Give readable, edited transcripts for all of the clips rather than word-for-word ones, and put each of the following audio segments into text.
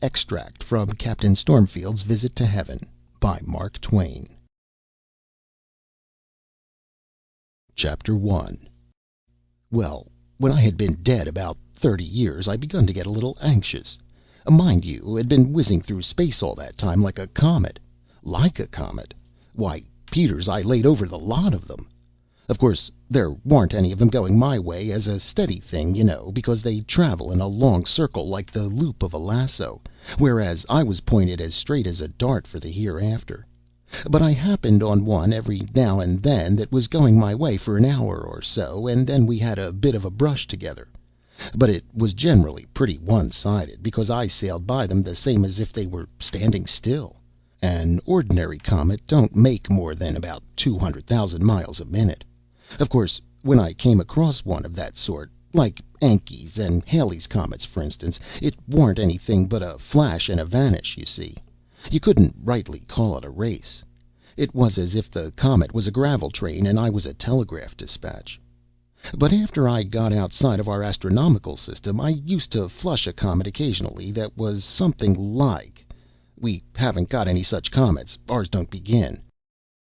Extract from Captain Stormfield's Visit to Heaven by Mark Twain. Chapter 1. Well, when I had been dead about 30 years, I begun to get a little anxious. Mind you, had been whizzing through space all that time like a comet. Like a comet? Why, Peters, I laid over the lot of them. Of course, there warn't any of them going my way as a steady thing, you know, because they travel in a long circle like the loop of a lasso, whereas I was pointed as straight as a dart for the hereafter. But I happened on one every now and then that was going my way for an hour or so, and then we had a bit of a brush together. But it was generally pretty one-sided, because I sailed by them the same as if they were standing still. An ordinary comet don't make more than about 200,000 miles a minute. Of course, when I came across one of that sort, like Encke's and Halley's comets, for instance, it warn't anything but a flash and a vanish, you see. You couldn't rightly call it a race. It was as if the comet was a gravel train and I was a telegraph dispatch. But after I got outside of our astronomical system, I used to flush a comet occasionally that was something like. We haven't got any such comets. Ours don't begin.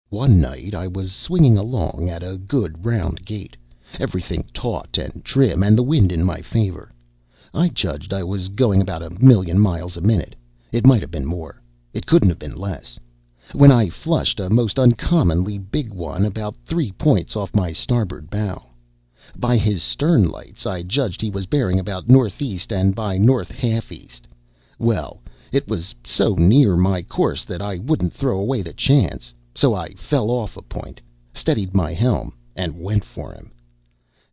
One night I was swinging along at a good round gait, everything taut and trim, and the wind in my favor. I judged I was going about 1,000,000 miles a minute. It might have been more. It couldn't have been less. When I flushed a most uncommonly big one about 3 points off my starboard bow. By his stern lights I judged he was bearing about northeast and by north half east. Well, it was so near my course that I wouldn't throw away the chance. So I fell off a point, steadied my helm, and went for him.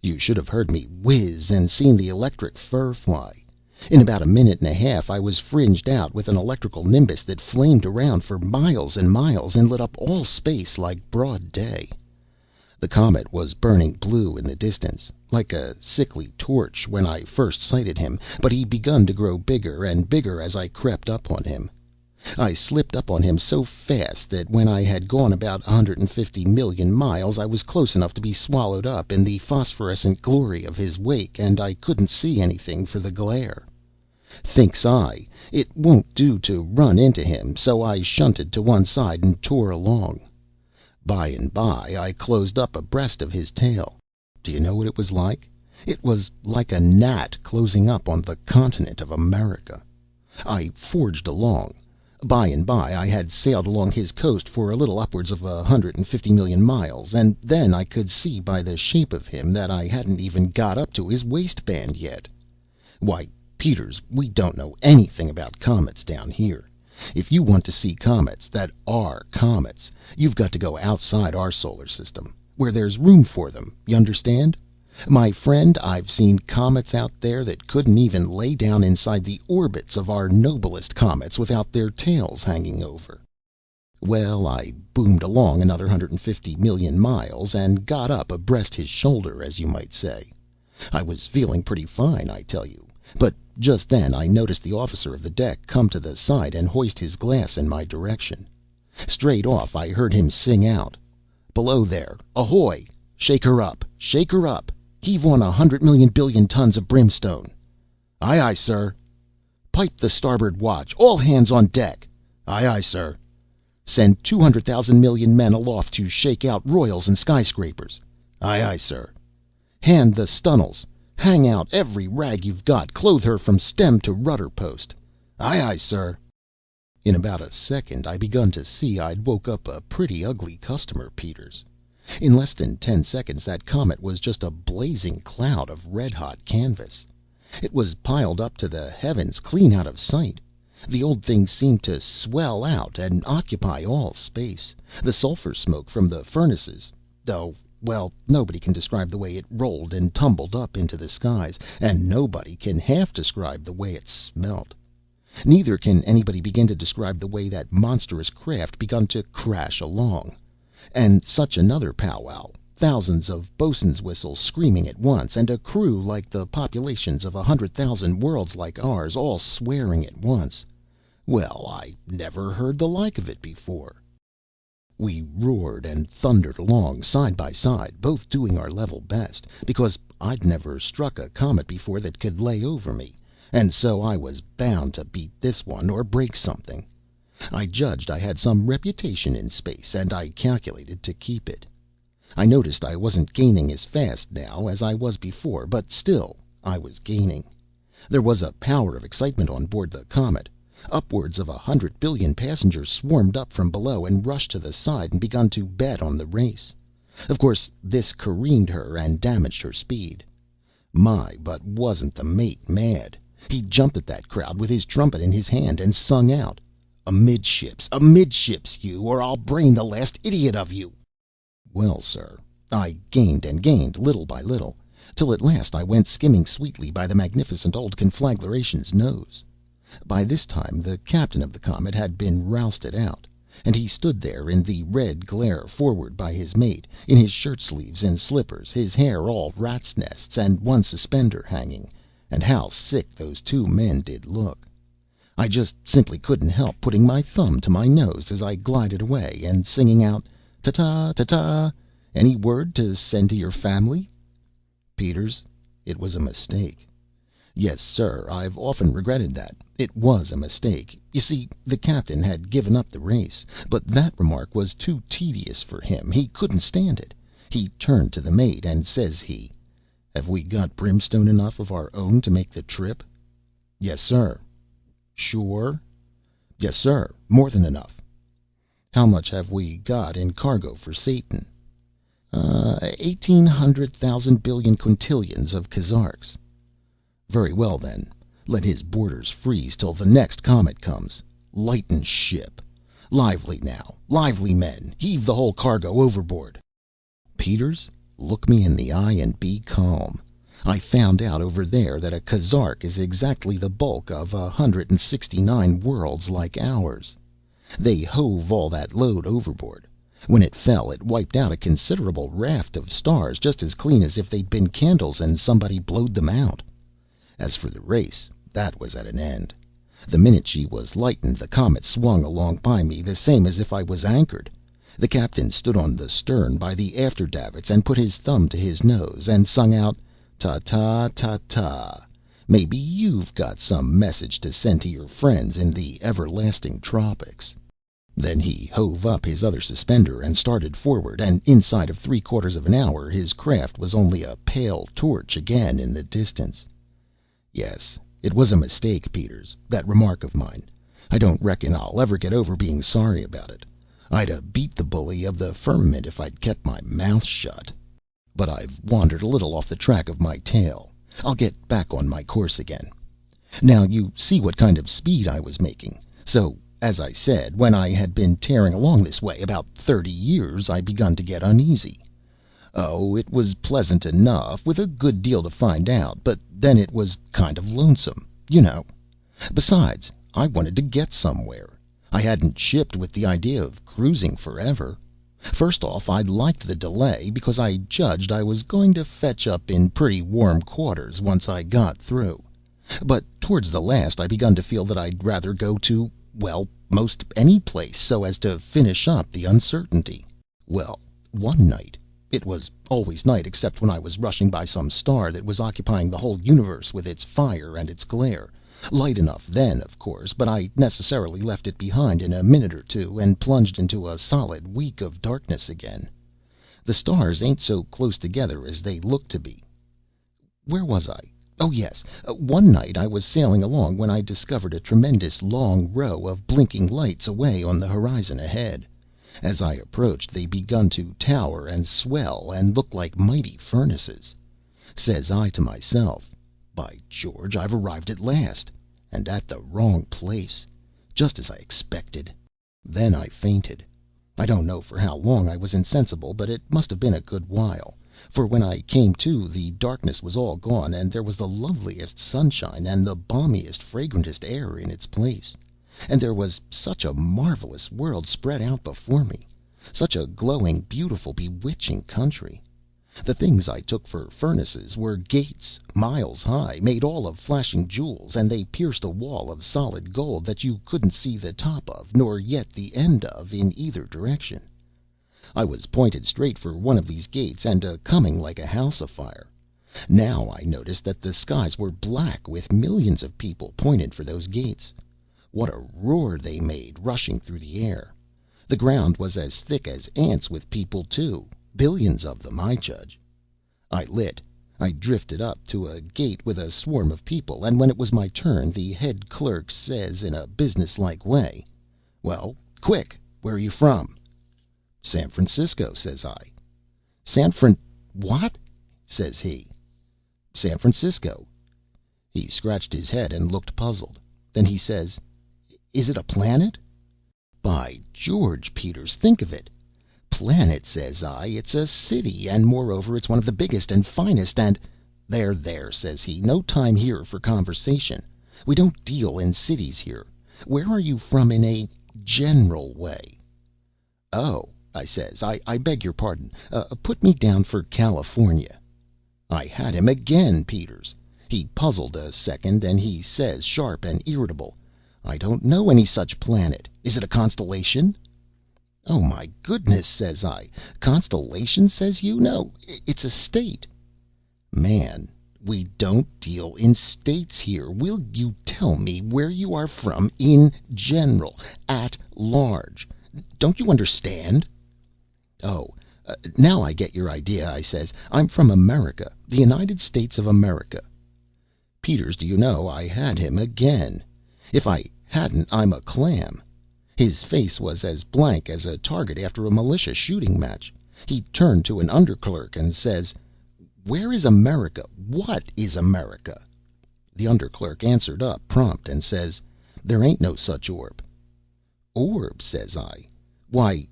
You should have heard me whiz and seen the electric fur fly. In about a minute and a half I was fringed out with an electrical nimbus that flamed around for miles and miles and lit up all space like broad day. The comet was burning blue in the distance, like a sickly torch when I first sighted him, but he begun to grow bigger and bigger as I crept up on him. I slipped up on him so fast that when I had gone about 150 million miles I was close enough to be swallowed up in the phosphorescent glory of his wake, and I couldn't see anything for the glare. Thinks I, it won't do to run into him, so I shunted to one side and tore along. By and by I closed up abreast of his tail. Do you know what it was like? It was like a gnat closing up on the continent of America. I forged along. By and by I had sailed along his coast for a little upwards of 150 million miles, and then I could see by the shape of him that I hadn't even got up to his waistband yet. Why, Peters, we don't know anything about comets down here. If you want to see comets that are comets, you've got to go outside our solar system, where there's room for them, you understand? My friend, I've seen comets out there that couldn't even lay down inside the orbits of our noblest comets without their tails hanging over. Well, I boomed along another 150 million miles and got up abreast his shoulder, as you might say. I was feeling pretty fine, I tell you, but just then I noticed the officer of the deck come to the side and hoist his glass in my direction. Straight off I heard him sing out, "Below there, ahoy! Shake her up! Shake her up! Heave on 100,000,000,000,000 tons of brimstone." "Aye, aye, sir." "Pipe the starboard watch! All hands on deck!" "Aye, aye, sir." "Send 200,000 million men aloft to shake out royals and skyscrapers." "Aye, aye, sir." "Hand the stunnels! Hang out every rag you've got! Clothe her from stem to rudder post." "Aye, aye, sir." In about a second I begun to see I'd woke up a pretty ugly customer, Peters. In less than 10 seconds that comet was just a blazing cloud of red-hot canvas. It was piled up to the heavens, clean out of sight. The old thing seemed to swell out and occupy all space. The sulphur smoke from the furnaces, oh, well, nobody can describe the way it rolled and tumbled up into the skies, and nobody can half describe the way it smelt. Neither can anybody begin to describe the way that monstrous craft begun to crash along. And such another powwow, thousands of bo'sun's whistles screaming at once, and a crew like the populations of 100,000 worlds like ours, all swearing at once. Well, I never heard the like of it before. We roared and thundered along side by side, both doing our level best, because I'd never struck a comet before that could lay over me, and so I was bound to beat this one or break something. I judged I had some reputation in space, and I calculated to keep it. I noticed I wasn't gaining as fast now as I was before, but still I was gaining. There was a power of excitement on board the comet. Upwards of 100 billion passengers swarmed up from below and rushed to the side and begun to bet on the race. Of course, this careened her and damaged her speed. My, but wasn't the mate mad! He jumped at that crowd with his trumpet in his hand and sung out, "Amidships, amidships, you, or I'll brain the last idiot of you!" Well, sir, I gained and gained, little by little, till at last I went skimming sweetly by the magnificent old conflagration's nose. By this time the captain of the comet had been rousted out, and he stood there in the red glare forward by his mate, in his shirt sleeves and slippers, his hair all rats' nests, and one suspender hanging, and how sick those two men did look! I just simply couldn't help putting my thumb to my nose as I glided away, and singing out, "Ta-ta, ta-ta! Any word to send to your family?" Peters, it was a mistake. Yes, sir, I've often regretted that. It was a mistake. You see, the captain had given up the race, but that remark was too tedious for him. He couldn't stand it. He turned to the mate, and says he, "Have we got brimstone enough of our own to make the trip?" "Yes, sir." "Sure?" "Yes, sir, more than enough." "How much have we got in cargo for Satan?" 1,800,000 billion quintillions of Kazarks." "Very well, then. Let his borders freeze till the next comet comes. Lighten ship. Lively now, lively, men! Heave the whole cargo overboard." "Peters, look me in the eye and be calm. I found out over there that a Kazark is exactly the bulk of 169 worlds like ours. They hove all that load overboard. When it fell, it wiped out a considerable raft of stars just as clean as if they'd been candles and somebody blowed them out. As for the race, that was at an end. The minute she was lightened, the comet swung along by me the same as if I was anchored. The captain stood on the stern by the after davits and put his thumb to his nose and sung out, 'Ta-ta, ta-ta! Maybe you've got some message to send to your friends in the everlasting tropics.' Then he hove up his other suspender and started forward, and inside of 3/4 of an hour his craft was only a pale torch again in the distance. Yes, it was a mistake, Peters, that remark of mine. I don't reckon I'll ever get over being sorry about it. I'd 'a' beat the bully of the firmament if I'd kept my mouth shut. But I've wandered a little off the track of my tale. I'll get back on my course again. Now you see what kind of speed I was making. So, as I said, when I had been tearing along this way about 30 years, I begun to get uneasy. Oh, it was pleasant enough, with a good deal to find out, but then it was kind of lonesome, you know. Besides, I wanted to get somewhere. I hadn't shipped with the idea of cruising forever. First off, I liked the delay, because I judged I was going to fetch up in pretty warm quarters once I got through. But towards the last I begun to feel that I'd rather go to, well, most any place, so as to finish up the uncertainty. Well, one night, it was always night except when I was rushing by some star that was occupying the whole universe with its fire and its glare, light enough then, of course, but I necessarily left it behind in a minute or two, and plunged into a solid week of darkness again. The stars ain't so close together as they look to be. Where was I? Oh, yes. One night I was sailing along when I discovered a tremendous long row of blinking lights away on the horizon ahead. As I approached, they begun to tower and swell and look like mighty furnaces. Says I to myself, "By George, I've arrived at last, and at the wrong place, just as I expected." Then I fainted. I don't know for how long I was insensible, but it must have been a good while, for when I came to, the darkness was all gone, and there was the loveliest sunshine and the balmiest, fragrantest air in its place. And there was such a marvelous world spread out before me, such a glowing, beautiful, bewitching country. The things I took for furnaces were gates, miles high, made all of flashing jewels, and they pierced a wall of solid gold that you couldn't see the top of, nor yet the end of, in either direction. I was pointed straight for one of these gates, and a coming like a house afire. Now I noticed that the skies were black with millions of people pointed for those gates. What a roar they made, rushing through the air! The ground was as thick as ants with people, too. Billions of them, I judge. I lit. I drifted up to a gate with a swarm of people, and when it was my turn, the head clerk says in a businesslike way, "Well, quick, where are you from?" "San Francisco," says I. What?" says he. "San Francisco." He scratched his head and looked puzzled. Then he says, "Is it a planet?" By George, Peters, think of it! "Planet," says I, "it's a city, and moreover it's one of the biggest and finest and—" "There, there," says he, "no time here for conversation. We don't deal in cities here. Where are you from in a general way?" "Oh," I says, I beg your pardon. Put me down for California." I had him again, Peters. He puzzled a second, then he says, sharp and irritable, "I don't know any such planet. Is it a constellation?" "Oh, my goodness," says I. "Constellation, says you? No, it's a state." "Man, we don't deal in states here. Will you tell me where you are from in general, at large? Don't you understand?" "Oh, now I get your idea," I says. "I'm from America, the United States of America." Peters, do you know, I had him again. If I hadn't, I'm a clam. His face was as blank as a target after a militia shooting match. He turned to an underclerk and says, "Where is America? What is America?" The underclerk answered up prompt and says, "There ain't no such orb." "Orb?" says I. "Why,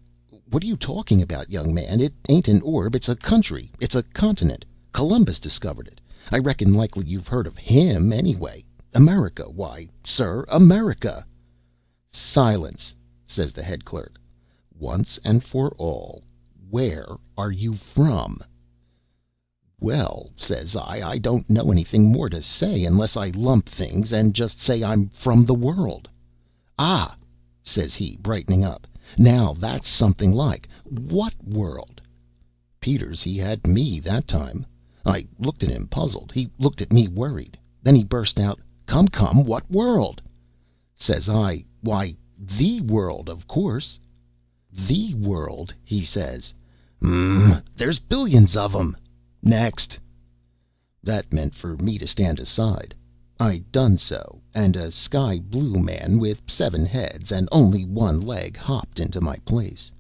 what are you talking about, young man? It ain't an orb, it's a country, it's a continent. Columbus discovered it. I reckon likely you've heard of him, anyway. America, why, sir, America." "Silence," says the head clerk. "Once and for all, where are you from?" "Well," says I don't know anything more to say, unless I lump things and just say I'm from the world." "Ah," says he, brightening up, "now that's something like. What world?" Peters, he had me that time. I looked at him puzzled. He looked at me worried. Then he burst out, "Come, come, what world?" Says I, "Why, the world, of course." "The world," he says. There's billions of 'em. Next." That meant for me to stand aside. I done so, and a sky blue man with 7 heads and only 1 leg hopped into my place.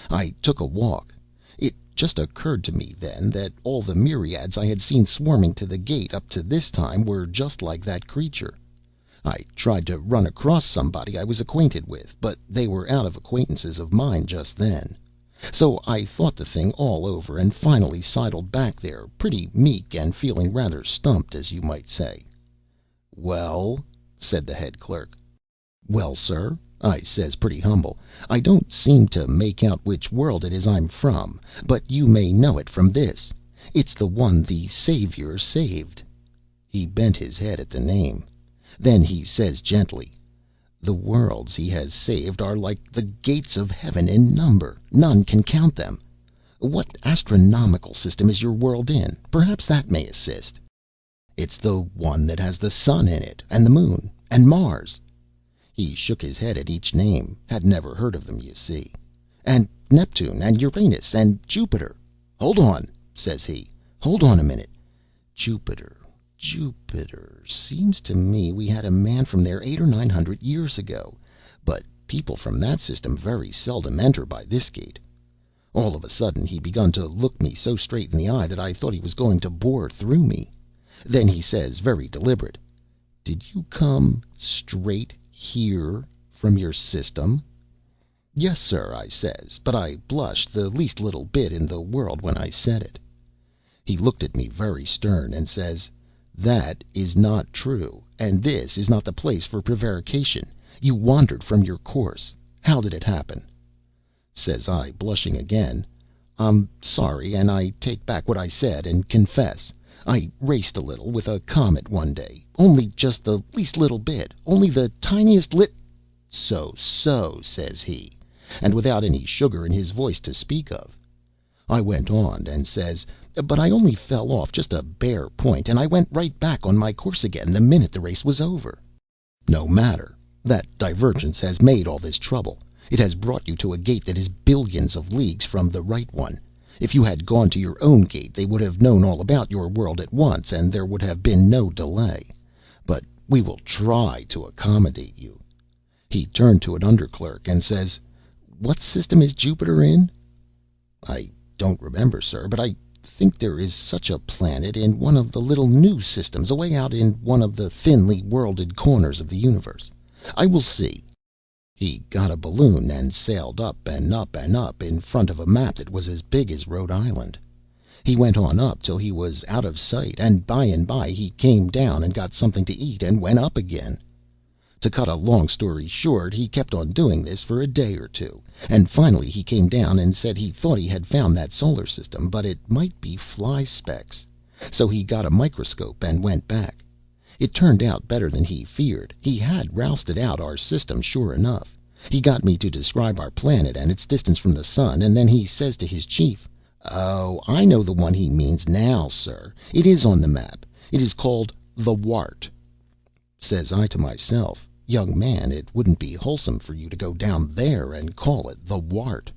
I took a walk. It just occurred to me then that all the myriads I had seen swarming to the gate up to this time were just like that creature. I tried to run across somebody I was acquainted with, but they were out of acquaintances of mine just then. So I thought the thing all over, and finally sidled back there, pretty meek and feeling rather stumped, as you might say. "Well?" said the head clerk. "Well, sir," I says, pretty humble, "I don't seem to make out which world it is I'm from, but you may know it from this. It's the one the Savior saved." He bent his head at the name. Then he says gently, "The worlds he has saved are like the gates of heaven in number. None can count them. What astronomical system is your world in? Perhaps that may assist." "It's the one that has the sun in it, and the moon, and Mars." He shook his head at each name. Had never heard of them, you see. "And Neptune, and Uranus, and Jupiter." "Hold on," says he. "Hold on a minute. Jupiter, Jupiter. Seems to me we had a man from there 800 or 900 years ago. But people from that system very seldom enter by this gate." All of a sudden he begun to look me so straight in the eye that I thought he was going to bore through me. Then he says, very deliberate, "Did you come straight here from your system?" "Yes, sir," I says, but I blushed the least little bit in the world when I said it. He looked at me very stern and says, "That is not true, and this is not the place for prevarication. You wandered from your course. How did it happen?" Says I, blushing again, "I'm sorry, and I take back what I said, and confess. I raced a little with a comet one day, only just the least little bit, only the tiniest lit—" "So, so," says he, and without any sugar in his voice to speak of. I went on and says, but I only fell off just a bare point, and I went right back on my course again the minute the race was over. No matter. That divergence has made all this trouble. It has brought you to a gate that is billions of leagues from the right one. If you had gone to your own gate, they would have known all about your world at once, and there would have been no delay. But we will try to accommodate you. He turned to an underclerk and says, what system is Jupiter in? I don't remember, sir, but I think there is such a planet in one of the little new systems away out in one of the thinly worlded corners of the universe. I will see. He got a balloon and sailed up and up and up in front of a map that was as big as Rhode Island. He went on up till he was out of sight, and by he came down and got something to eat and went up again. To cut a long story short, he kept on doing this for a day or two, and finally he came down and said he thought he had found that solar system, but it might be fly specks. So he got a microscope and went back. It turned out better than he feared. He had rousted out our system sure enough. He got me to describe our planet and its distance from the sun, and then he says to his chief, "Oh, I know the one he means now, sir. It is on the map. It is called the Wart." Says I to myself, young man, it wouldn't be wholesome for you to go down there and call it the Wart.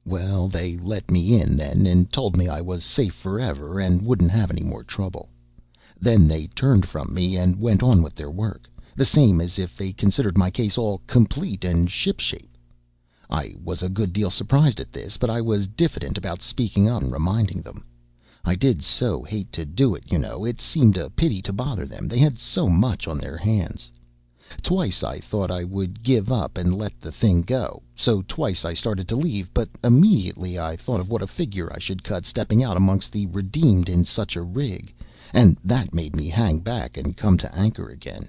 Well, they let me in then and told me I was safe forever and wouldn't have any more trouble. Then they turned from me and went on with their work, the same as if they considered my case all complete and shipshape. I was a good deal surprised at this, but I was diffident about speaking up and reminding them. I did so hate to do it, you know. It seemed a pity to bother them. They had so much on their hands. Twice I thought I would give up and let the thing go, so twice I started to leave, but immediately I thought of what a figure I should cut stepping out amongst the redeemed in such a rig, and that made me hang back and come to anchor again.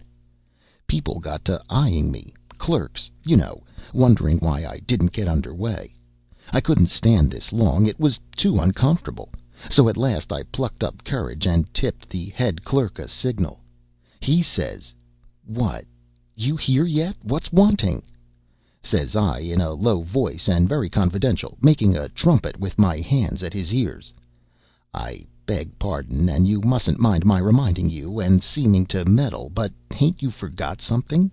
People got to eyeing me, clerks, you know, wondering why I didn't get under way. I couldn't stand this long, it was too uncomfortable, so at last I plucked up courage and tipped the head clerk a signal. He says, "What? You here yet? What's wanting?" Says I, in a low voice and very confidential, making a trumpet with my hands at his ears, "I beg pardon, and you mustn't mind my reminding you and seeming to meddle, but hain't you forgot something?"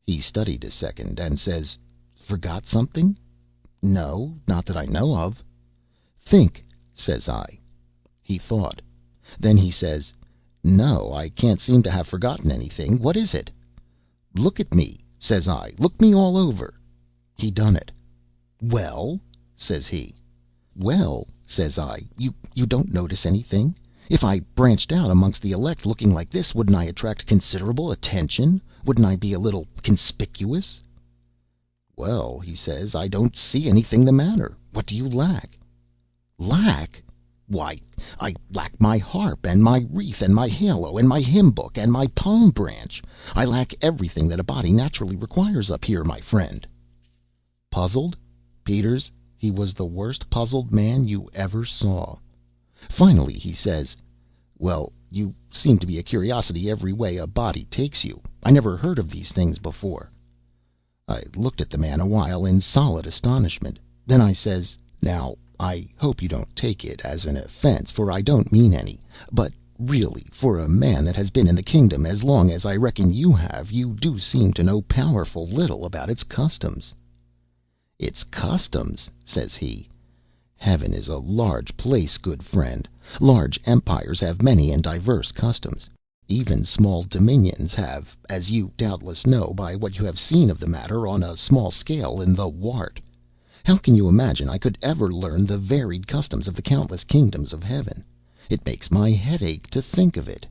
He studied a second and says, "Forgot something? No, not that I know of." "Think," says I. He thought. Then he says, "No, I can't seem to have forgotten anything. What is it?" "Look at me," says I. "Look me all over." He done it. "Well?" says he. "Well," says I, you don't notice anything? If I branched out amongst the elect looking like this, wouldn't I attract considerable attention? Wouldn't I be a little conspicuous?" "Well," he says, "I don't see anything the matter. What do you lack?" "Lack? Why, I lack my harp, and my wreath, and my halo, and my hymn book, and my palm branch. I lack everything that a body naturally requires up here, my friend." Puzzled? Peters, he was the worst puzzled man you ever saw. Finally he says, "Well, you seem to be a curiosity every way a body takes you. I never heard of these things before." I looked at the man a while in solid astonishment. Then I says, "Now, I hope you don't take it as an offense, for I don't mean any, but really, for a man that has been in the kingdom as long as I reckon you have, you do seem to know powerful little about its customs." "Its customs?" says he. "Heaven is a large place, good friend. Large empires have many and diverse customs. Even small dominions have, as you doubtless know by what you have seen of the matter on a small scale in the Wart. How can you imagine I could ever learn the varied customs of the countless kingdoms of heaven? It makes my head ache to think of it.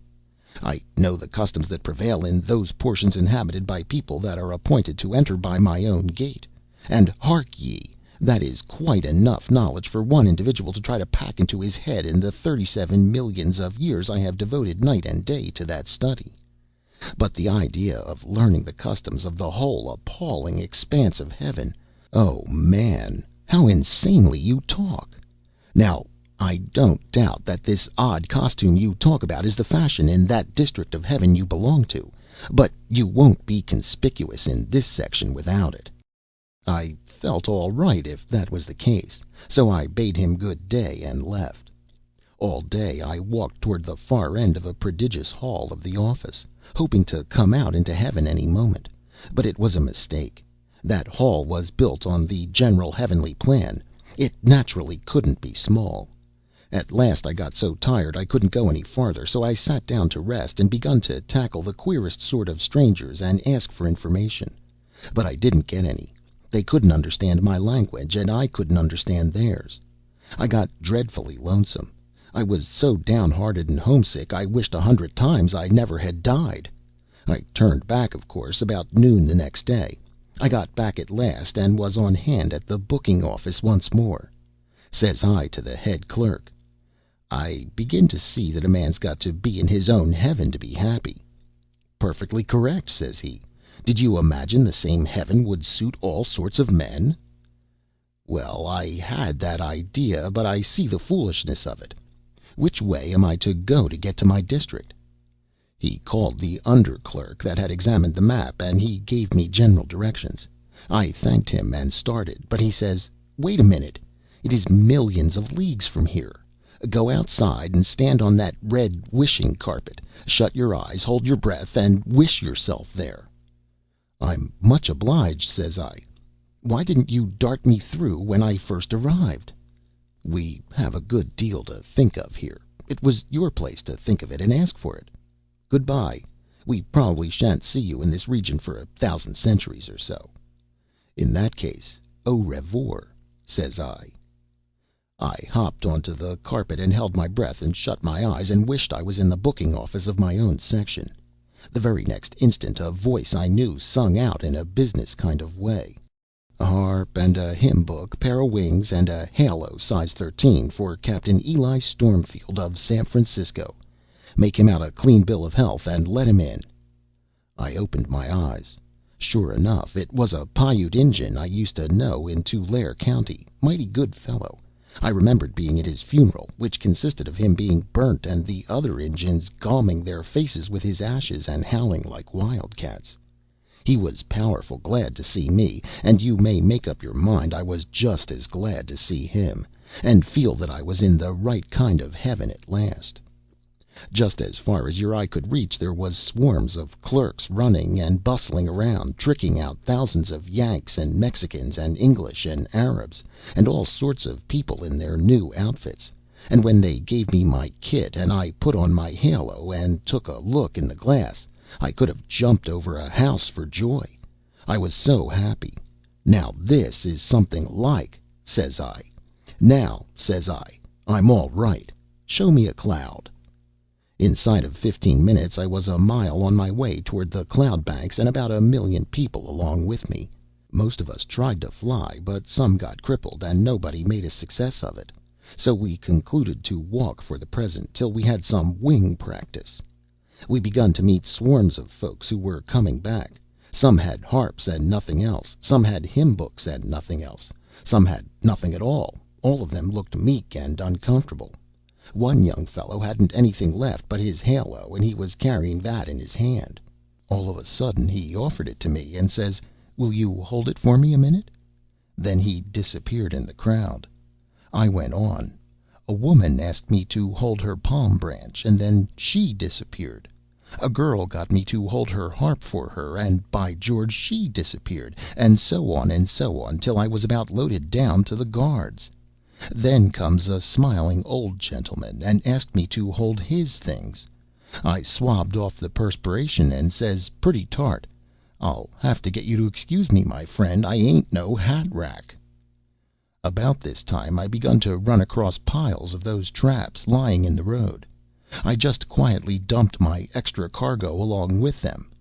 I know the customs that prevail in those portions inhabited by people that are appointed to enter by my own gate, and hark ye, that is quite enough knowledge for one individual to try to pack into his head in the 37 millions of years I have devoted night and day to that study. But the idea of learning the customs of the whole appalling expanse of heaven! Oh, man, how insanely you talk! Now, I don't doubt that this odd costume you talk about is the fashion in that district of heaven you belong to, but you won't be conspicuous in this section without it." I felt all right if that was the case, so I bade him good day and left. All day I walked toward the far end of a prodigious hall of the office, hoping to come out into heaven any moment. But it was a mistake. That hall was built on the general heavenly plan. It naturally couldn't be small. At last I got so tired I couldn't go any farther, so I sat down to rest and begun to tackle the queerest sort of strangers and ask for information. But I didn't get any. They couldn't understand my language, and I couldn't understand theirs. I got dreadfully lonesome. I was so downhearted and homesick I wished 100 times I never had died. I turned back, of course, about noon the next day. I got back at last, and was on hand at the booking office once more. Says I to the head clerk, "I begin to see that a man's got to be in his own heaven to be happy." "Perfectly correct," says he. "Did you imagine the same heaven would suit all sorts of men?" "Well, I had that idea, but I see the foolishness of it. Which way am I to go to get to my district?" He called the under clerk that had examined the map, and he gave me general directions. I thanked him and started, but he says, "Wait a minute. It is millions of leagues from here. Go outside and stand on that red wishing carpet. Shut your eyes, hold your breath, and wish yourself there." "I'm much obliged," says I. "Why didn't you dart me through when I first arrived?" "We have a good deal to think of here. It was your place to think of it and ask for it. Good bye. We probably shan't see you in this region for 1,000 centuries or so." "In that case, au revoir," says I. I hopped onto the carpet and held my breath and shut my eyes and wished I was in the booking office of my own section. The very next instant a voice I knew sung out in a business kind of way, "A harp and a hymn book, pair o' wings, and a halo size 13 for Captain Eli Stormfield of San Francisco. Make him out a clean bill of health and let him in." I opened my eyes. Sure enough, it was a Piute Injun I used to know in Tulare County. Mighty good fellow. I remembered being at his funeral, which consisted of him being burnt and the other Injuns galming their faces with his ashes and howling like wildcats. He was powerful glad to see me, and you may make up your mind I was just as glad to see him, and feel that I was in the right kind of heaven at last. Just as far as your eye could reach there was swarms of clerks running and bustling around, tricking out thousands of Yanks and Mexicans and English and Arabs, and all sorts of people in their new outfits. And when they gave me my kit, and I put on my halo and took a look in the glass, I could have jumped over a house for joy. I was so happy. "Now this is something like," says I. "Now," says I, "I'm all right. Show me a cloud." Inside of 15 minutes I was a mile on my way toward the cloud banks, and about 1,000,000 people along with me. Most of us tried to fly, but some got crippled, and nobody made a success of it. So we concluded to walk for the present, till we had some wing practice. We begun to meet swarms of folks who were coming back. Some had harps and nothing else. Some had hymn books and nothing else. Some had nothing at all. All of them looked meek and uncomfortable. One young fellow hadn't anything left but his halo, and he was carrying that in his hand. All of a sudden he offered it to me and says, "Will you hold it for me a minute?" Then he disappeared in the crowd. I went on. A woman asked me to hold her palm branch, and then she disappeared. A girl got me to hold her harp for her, and by George, she disappeared, and so on, till I was about loaded down to the guards. Then comes a smiling old gentleman and asked me to hold his things. I swabbed off the perspiration and says, pretty tart, "I'll have to get you to excuse me, my friend. I ain't no hat rack." About this time I begun to run across piles of those traps lying in the road. I just quietly dumped my extra cargo along with them.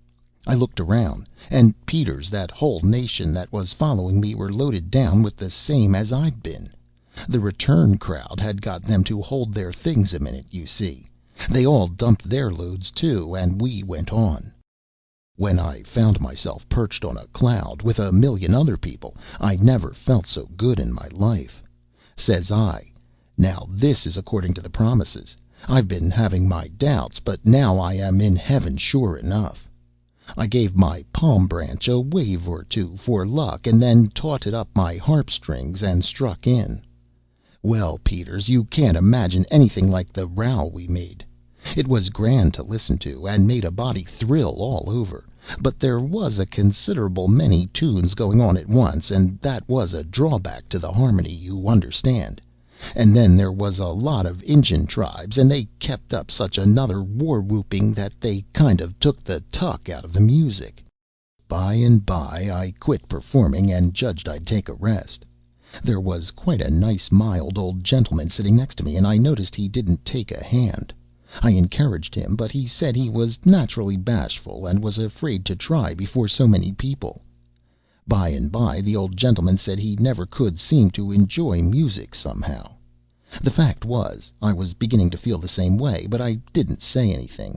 I looked around, and Peters, that whole nation that was following me, were loaded down with the same as I'd been. The return crowd had got them to hold their things a minute, you see. They all dumped their loads, too, and we went on. When I found myself perched on a cloud with 1,000,000 other people, I never felt so good in my life. Says I, "Now this is according to the promises. I've been having my doubts, but now I am in heaven sure enough." I gave my palm branch a wave or two for luck, and then tauted up my harp strings and struck in. Well, Peters, you can't imagine anything like the row we made. It was grand to listen to, and made a body thrill all over, but there was a considerable many tunes going on at once, and that was a drawback to the harmony, you understand. And then there was a lot of Injun tribes, and they kept up such another war whooping that they kind of took the tuck out of the music. By and by I quit performing, and judged I'd take a rest. There was quite a nice mild old gentleman sitting next to me, and I noticed he didn't take a hand. I encouraged him, but he said he was naturally bashful, and was afraid to try before so many people. By and by the old gentleman said he never could seem to enjoy music somehow. The fact was, I was beginning to feel the same way, but I didn't say anything.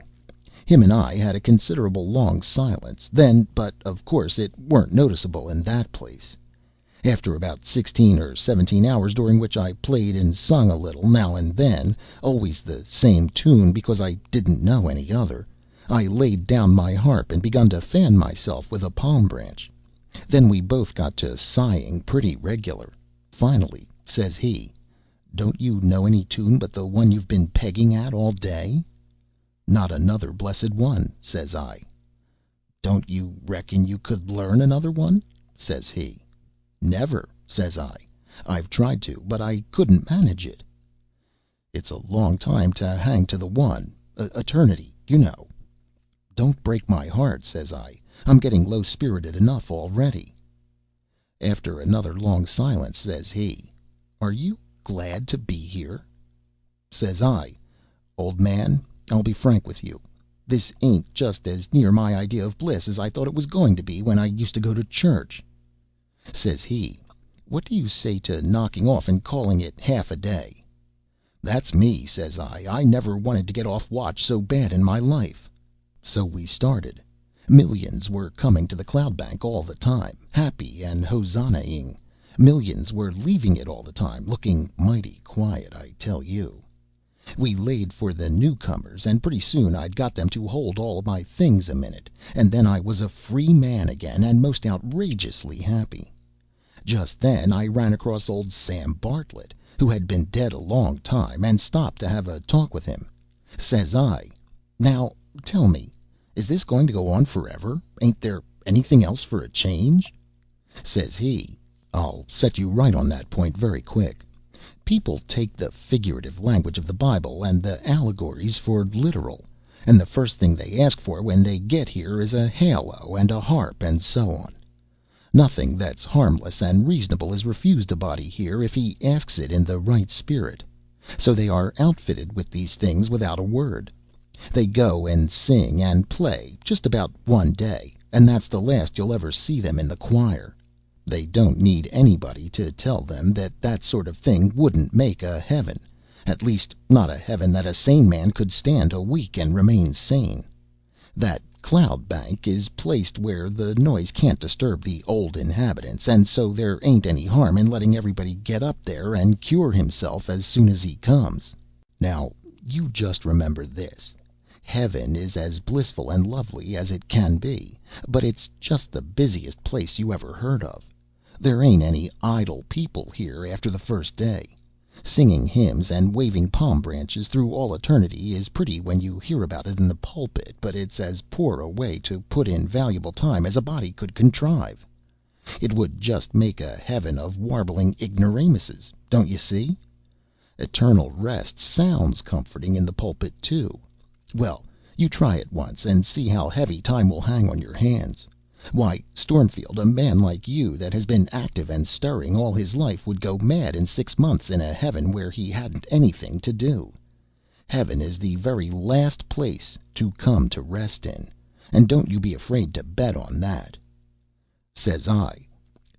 Him and I had a considerable long silence then, but of course it weren't noticeable in that place. After about 16 or 17 hours, during which I played and sung a little now and then, always the same tune because I didn't know any other, I laid down my harp and begun to fan myself with a palm branch. Then we both got to sighing pretty regular. Finally, says he, "Don't you know any tune but the one you've been pegging at all day?" "Not another blessed one," says I. "Don't you reckon you could learn another one?" says he. "Never," says I. "I've tried to, but I couldn't manage it." "It's a long time to hang to the one. Eternity, you know." "Don't break my heart," says I. "I'm getting low-spirited enough already." After another long silence, says he, "Are you glad to be here?" Says I, "Old man, I'll be frank with you. This ain't just as near my idea of bliss as I thought it was going to be when I used to go to church." Says he, "What do you say to knocking off and calling it half a day?" "That's me," says I. "I never wanted to get off watch so bad in my life." So we started. Millions were coming to the cloud bank all the time, happy and hosannaing. Millions were leaving it all the time, looking mighty quiet, I tell you. We laid for the newcomers, and pretty soon I'd got them to hold all my things a minute, and then I was a free man again, and most outrageously happy. Just then I ran across old Sam Bartlett, who had been dead a long time, and stopped to have a talk with him. Says I, "Now, tell me, is this going to go on forever? Ain't there anything else for a change?" Says he, "I'll set you right on that point very quick. People take the figurative language of the Bible and the allegories for literal, and the first thing they ask for when they get here is a halo and a harp and so on. Nothing that's harmless and reasonable is refused a body here if he asks it in the right spirit. So they are outfitted with these things without a word. They go and sing and play just about one day, and that's the last you'll ever see them in the choir. They don't need anybody to tell them that that sort of thing wouldn't make a heaven, at least not a heaven that a sane man could stand a week and remain sane. That cloud bank is placed where the noise can't disturb the old inhabitants, and so there ain't any harm in letting everybody get up there and cure himself as soon as he comes. Now, you just remember this. Heaven is as blissful and lovely as it can be, but it's just the busiest place you ever heard of. There ain't any idle people here after the first day. Singing hymns and waving palm branches through all eternity is pretty when you hear about it in the pulpit, but it's as poor a way to put in valuable time as a body could contrive. It would just make a heaven of warbling ignoramuses, don't you see? Eternal rest sounds comforting in the pulpit, too. Well, you try it once, and see how heavy time will hang on your hands. Why, Stormfield, a man like you that has been active and stirring all his life would go mad in 6 months in a heaven where he hadn't anything to do. Heaven is the very last place to come to rest in, and don't you be afraid to bet on that." Says I,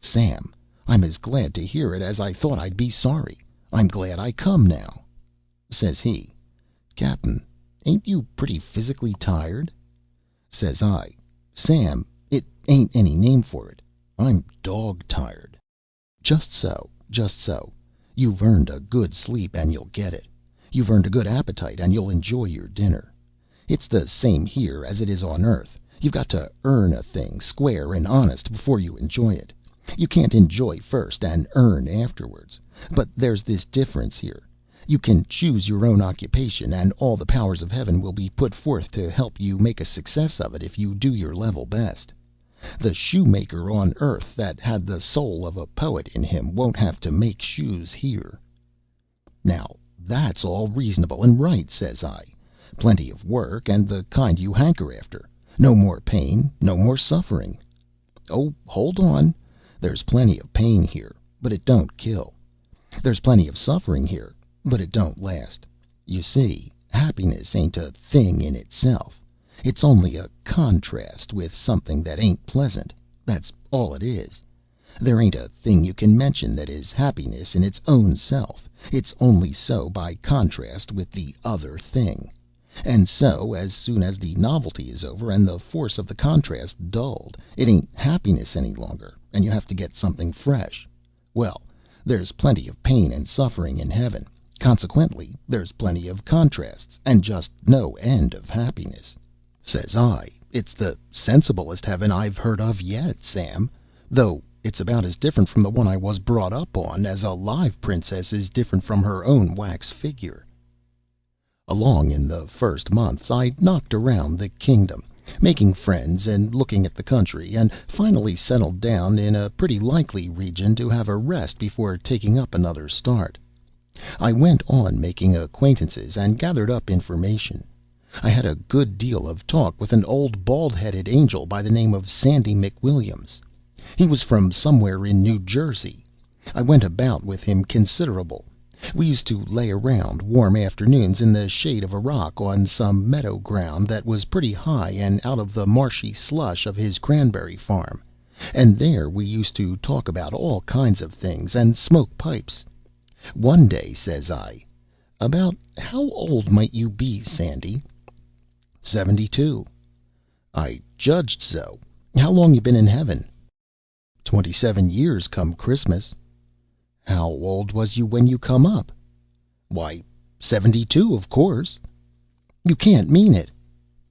"Sam, I'm as glad to hear it as I thought I'd be sorry. I'm glad I come now." Says he, "Cap'n, ain't you pretty physically tired?" Says I, "Sam, it ain't any name for it. I'm dog tired." "Just so, just so. You've earned a good sleep, and you'll get it. You've earned a good appetite, and you'll enjoy your dinner. It's the same here as it is on Earth. You've got to earn a thing square and honest before you enjoy it. You can't enjoy first and earn afterwards. But there's this difference here. You can choose your own occupation, and all the powers of heaven will be put forth to help you make a success of it if you do your level best. The shoemaker on earth that had the soul of a poet in him won't have to make shoes here. Now, that's all reasonable and right, says I. Plenty of work, and the kind you hanker after. No more pain, no more suffering. Oh, hold on. There's plenty of pain here, but it don't kill. There's plenty of suffering here, but it don't last. You see, happiness ain't a thing in itself. It's only a contrast with something that ain't pleasant. That's all it is. There ain't a thing you can mention that is happiness in its own self. It's only so by contrast with the other thing. And so, as soon as the novelty is over and the force of the contrast dulled, it ain't happiness any longer, and you have to get something fresh. Well, there's plenty of pain and suffering in heaven. Consequently, there's plenty of contrasts, and just no end of happiness. Says I, it's the sensiblest heaven I've heard of yet, Sam, though it's about as different from the one I was brought up on as a live princess is different from her own wax figure. Along in the first months I knocked around the kingdom, making friends and looking at the country, and finally settled down in a pretty likely region to have a rest before taking up another start. I went on making acquaintances and gathered up information. I had a good deal of talk with an old bald-headed angel by the name of Sandy McWilliams. He was from somewhere in New Jersey. I went about with him considerable. We used to lay around warm afternoons in the shade of a rock on some meadow ground that was pretty high and out of the marshy slush of his cranberry farm, and there we used to talk about all kinds of things and smoke pipes. One day says I, "About how old might you be, Sandy?" 72. I judged so. How long you been in heaven? 27 years come Christmas. How old was you when you come up? Why, 72, of course. You can't mean it.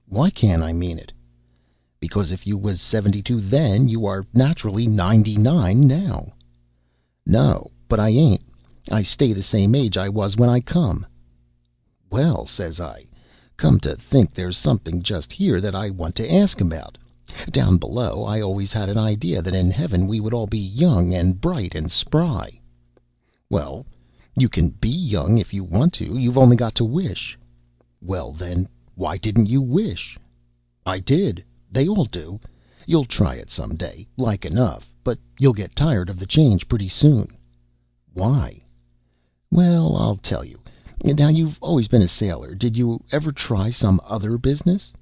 Why can't I mean it? Because if you was 72 then, you are naturally 99 now. No, but I ain't. I stay the same age I was when I come. Well, says I, come to think, there's something just here that I want to ask about. Down below I always had an idea that in heaven we would all be young and bright and spry. Well, you can be young if you want to. You've only got to wish. Well, then, why didn't you wish? I did. They all do. You'll try it some day, like enough, but you'll get tired of the change pretty soon. Why? Well, I'll tell you. Now, you've always been a sailor. Did you ever try some other business?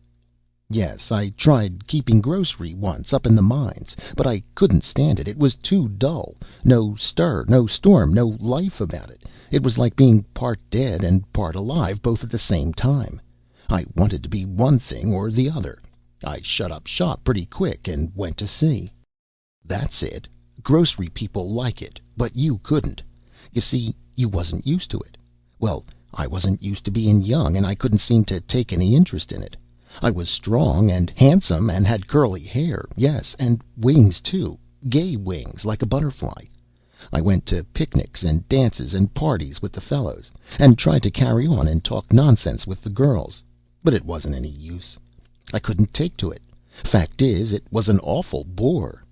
Yes, I tried keeping grocery once up in the mines, but I couldn't stand it. It was too dull. No stir, no storm, no life about it. It was like being part dead and part alive both at the same time. I wanted to be one thing or the other. I shut up shop pretty quick and went to sea. That's it. Grocery people like it, but you couldn't. You see, you wasn't used to it. Well, I wasn't used to being young, and I couldn't seem to take any interest in it. I was strong and handsome and had curly hair, yes, and wings too, gay wings like a butterfly. I went to picnics and dances and parties with the fellows, and tried to carry on and talk nonsense with the girls, but it wasn't any use. I couldn't take to it. Fact is, it was an awful bore.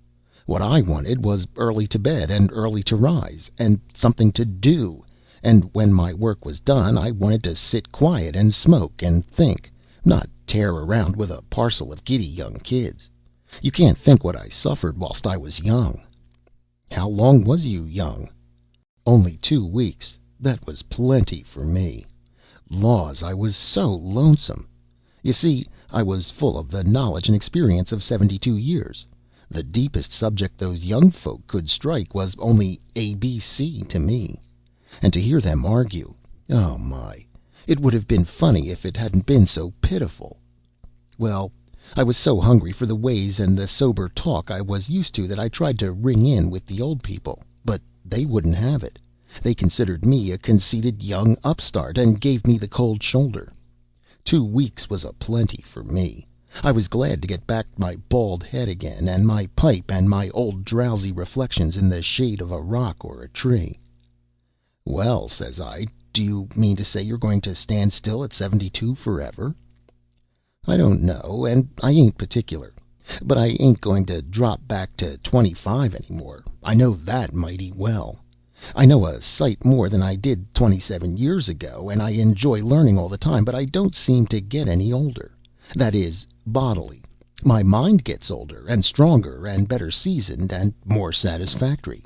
What I wanted was early to bed and early to rise, and something to do, and when my work was done I wanted to sit quiet and smoke and think, not tear around with a parcel of giddy young kids. You can't think what I suffered whilst I was young. How long was you young? Only 2 weeks. That was plenty for me. Laws, I was so lonesome. You see, I was full of the knowledge and experience of 72 years. The deepest subject those young folk could strike was only ABC to me. And to hear them argue, oh my! It would have been funny if it hadn't been so pitiful. Well, I was so hungry for the ways and the sober talk I was used to that I tried to ring in with the old people, but they wouldn't have it. They considered me a conceited young upstart and gave me the cold shoulder. 2 weeks was a plenty for me. I was glad to get back my bald head again, and my pipe, and my old drowsy reflections in the shade of a rock or a tree. "Well," says I, "do you mean to say you're going to stand still at 72 forever?" "I don't know, and I ain't particular. But I ain't going to drop back to 25 any more. I know that mighty well. I know a sight more than I did 27 years ago, and I enjoy learning all the time, but I don't seem to get any older. That is, bodily. My mind gets older, and stronger, and better seasoned, and more satisfactory."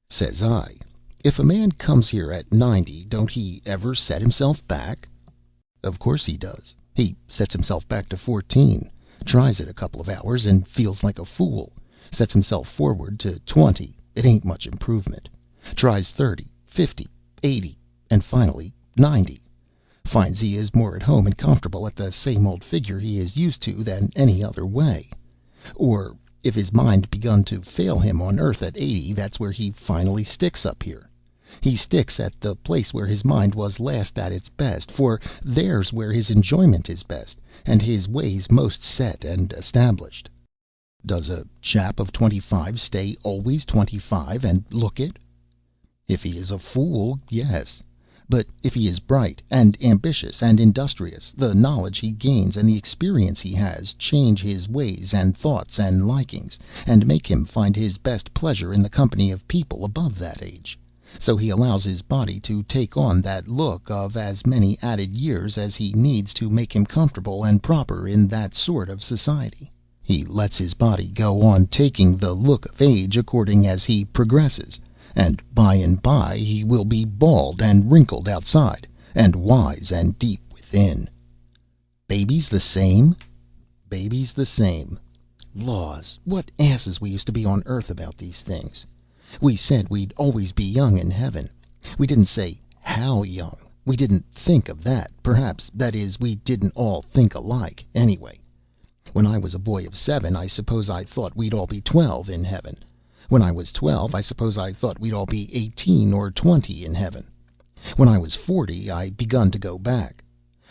Says I, "If a man comes here at 90, don't he ever set himself back?" "Of course he does. He sets himself back to 14, tries it a couple of hours and feels like a fool, sets himself forward to 20, it ain't much improvement, tries 30, 50, 80, and finally 90. Finds he is more at home and comfortable at the same old figure he is used to than any other way. Or, if his mind begun to fail him on earth at 80, that's where he finally sticks up here. He sticks at the place where his mind was last at its best, for there's where his enjoyment is best, and his ways most set and established." "Does a chap of 25 stay always 25 and look it?" "If he is a fool, yes. But if he is bright, and ambitious, and industrious, the knowledge he gains and the experience he has change his ways and thoughts and likings, and make him find his best pleasure in the company of people above that age. So he allows his body to take on that look of as many added years as he needs to make him comfortable and proper in that sort of society. He lets his body go on taking the look of age according as he progresses, and by he will be bald and wrinkled outside, and wise and deep within." "Babies the same?" "Babies the same. Laws, what asses we used to be on earth about these things. We said we'd always be young in heaven. We didn't say how young. We didn't think of that. Perhaps, that is, we didn't all think alike, anyway. When I was a boy of 7, I suppose I thought we'd all be 12 in heaven. When I was 12, I suppose I thought we'd all be 18 or 20 in heaven. When I was 40, I begun to go back.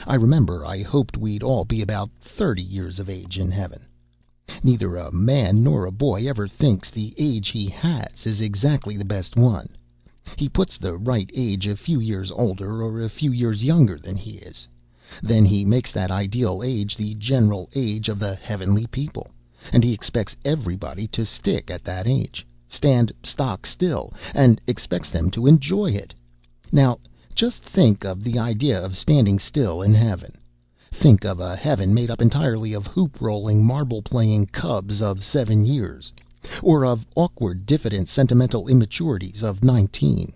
I remember I hoped we'd all be about 30 years of age in heaven. Neither a man nor a boy ever thinks the age he has is exactly the best one. He puts the right age a few years older or a few years younger than he is. Then he makes that ideal age the general age of the heavenly people, and he expects everybody to stick at that age, stand stock still, and expects them to enjoy it. Now, just think of the idea of standing still in heaven. Think of a heaven made up entirely of hoop-rolling, marble-playing cubs of 7 years, or of awkward, diffident, sentimental immaturities of 19,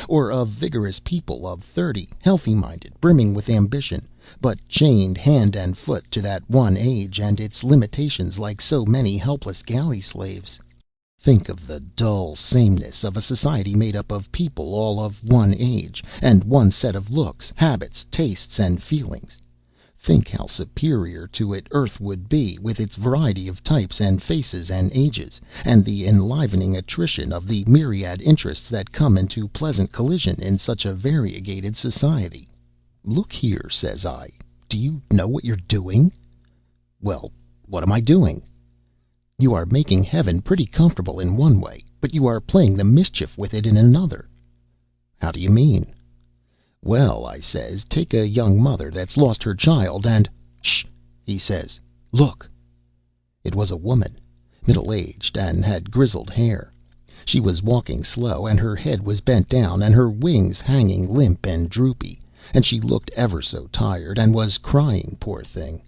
or of vigorous people of 30, healthy-minded, brimming with ambition, but chained hand and foot to that one age and its limitations like so many helpless galley slaves. Think of the dull sameness of a society made up of people all of one age, and one set of looks, habits, tastes, and feelings. Think how superior to it Earth would be, with its variety of types and faces and ages, and the enlivening attrition of the myriad interests that come into pleasant collision in such a variegated society. Look here, says I, do you know what you're doing? Well, what am I doing? You are making heaven pretty comfortable in one way, but you are playing the mischief with it in another. How do you mean? Well, I says, take a young mother that's lost her child and... Shh, he says, look. It was a woman, middle-aged, and had grizzled hair. She was walking slow, and her head was bent down, and her wings hanging limp and droopy, and she looked ever so tired, and was crying, poor thing.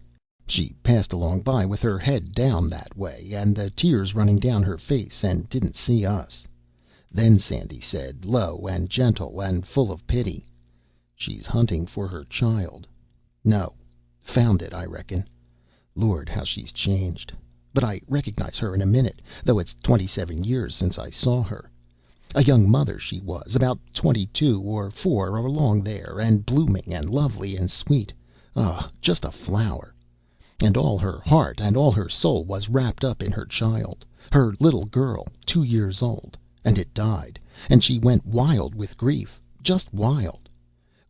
She passed along by with her head down that way, and the tears running down her face, and didn't see us. Then Sandy said, low and gentle and full of pity, she's hunting for her child. No, found it, I reckon. Lord, how she's changed. But I recognize her in a minute, though it's 27 years since I saw her. A young mother she was, about 22 or 4, along there, and blooming and lovely and sweet. Just a flower. And all her heart and all her soul was wrapped up in her child, her little girl, 2 years old. And it died, and she went wild with grief, just wild.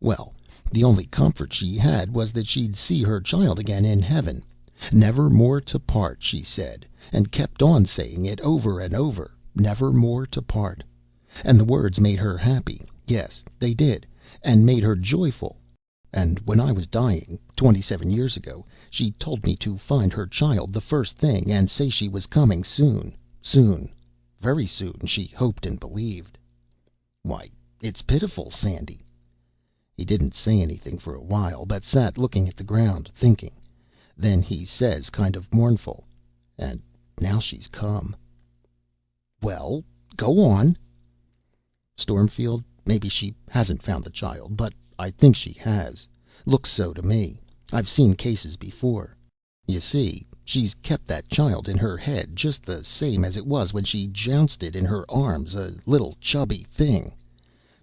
Well, the only comfort she had was that she'd see her child again in heaven. Never more to part, she said, and kept on saying it over and over, never more to part. And the words made her happy, yes, they did, and made her joyful. And when I was dying, 27 years ago, she told me to find her child the first thing, and say she was coming soon, soon, very soon, she hoped and believed. Why, it's pitiful, Sandy. He didn't say anything for a while, but sat looking at the ground, thinking. Then he says, kind of mournful, "And now she's come." "Well, go on." "Stormfield, maybe she hasn't found the child, but I think she has. Looks so to me. I've seen cases before. You see, she's kept that child in her head just the same as it was when she jounced it in her arms, a little chubby thing.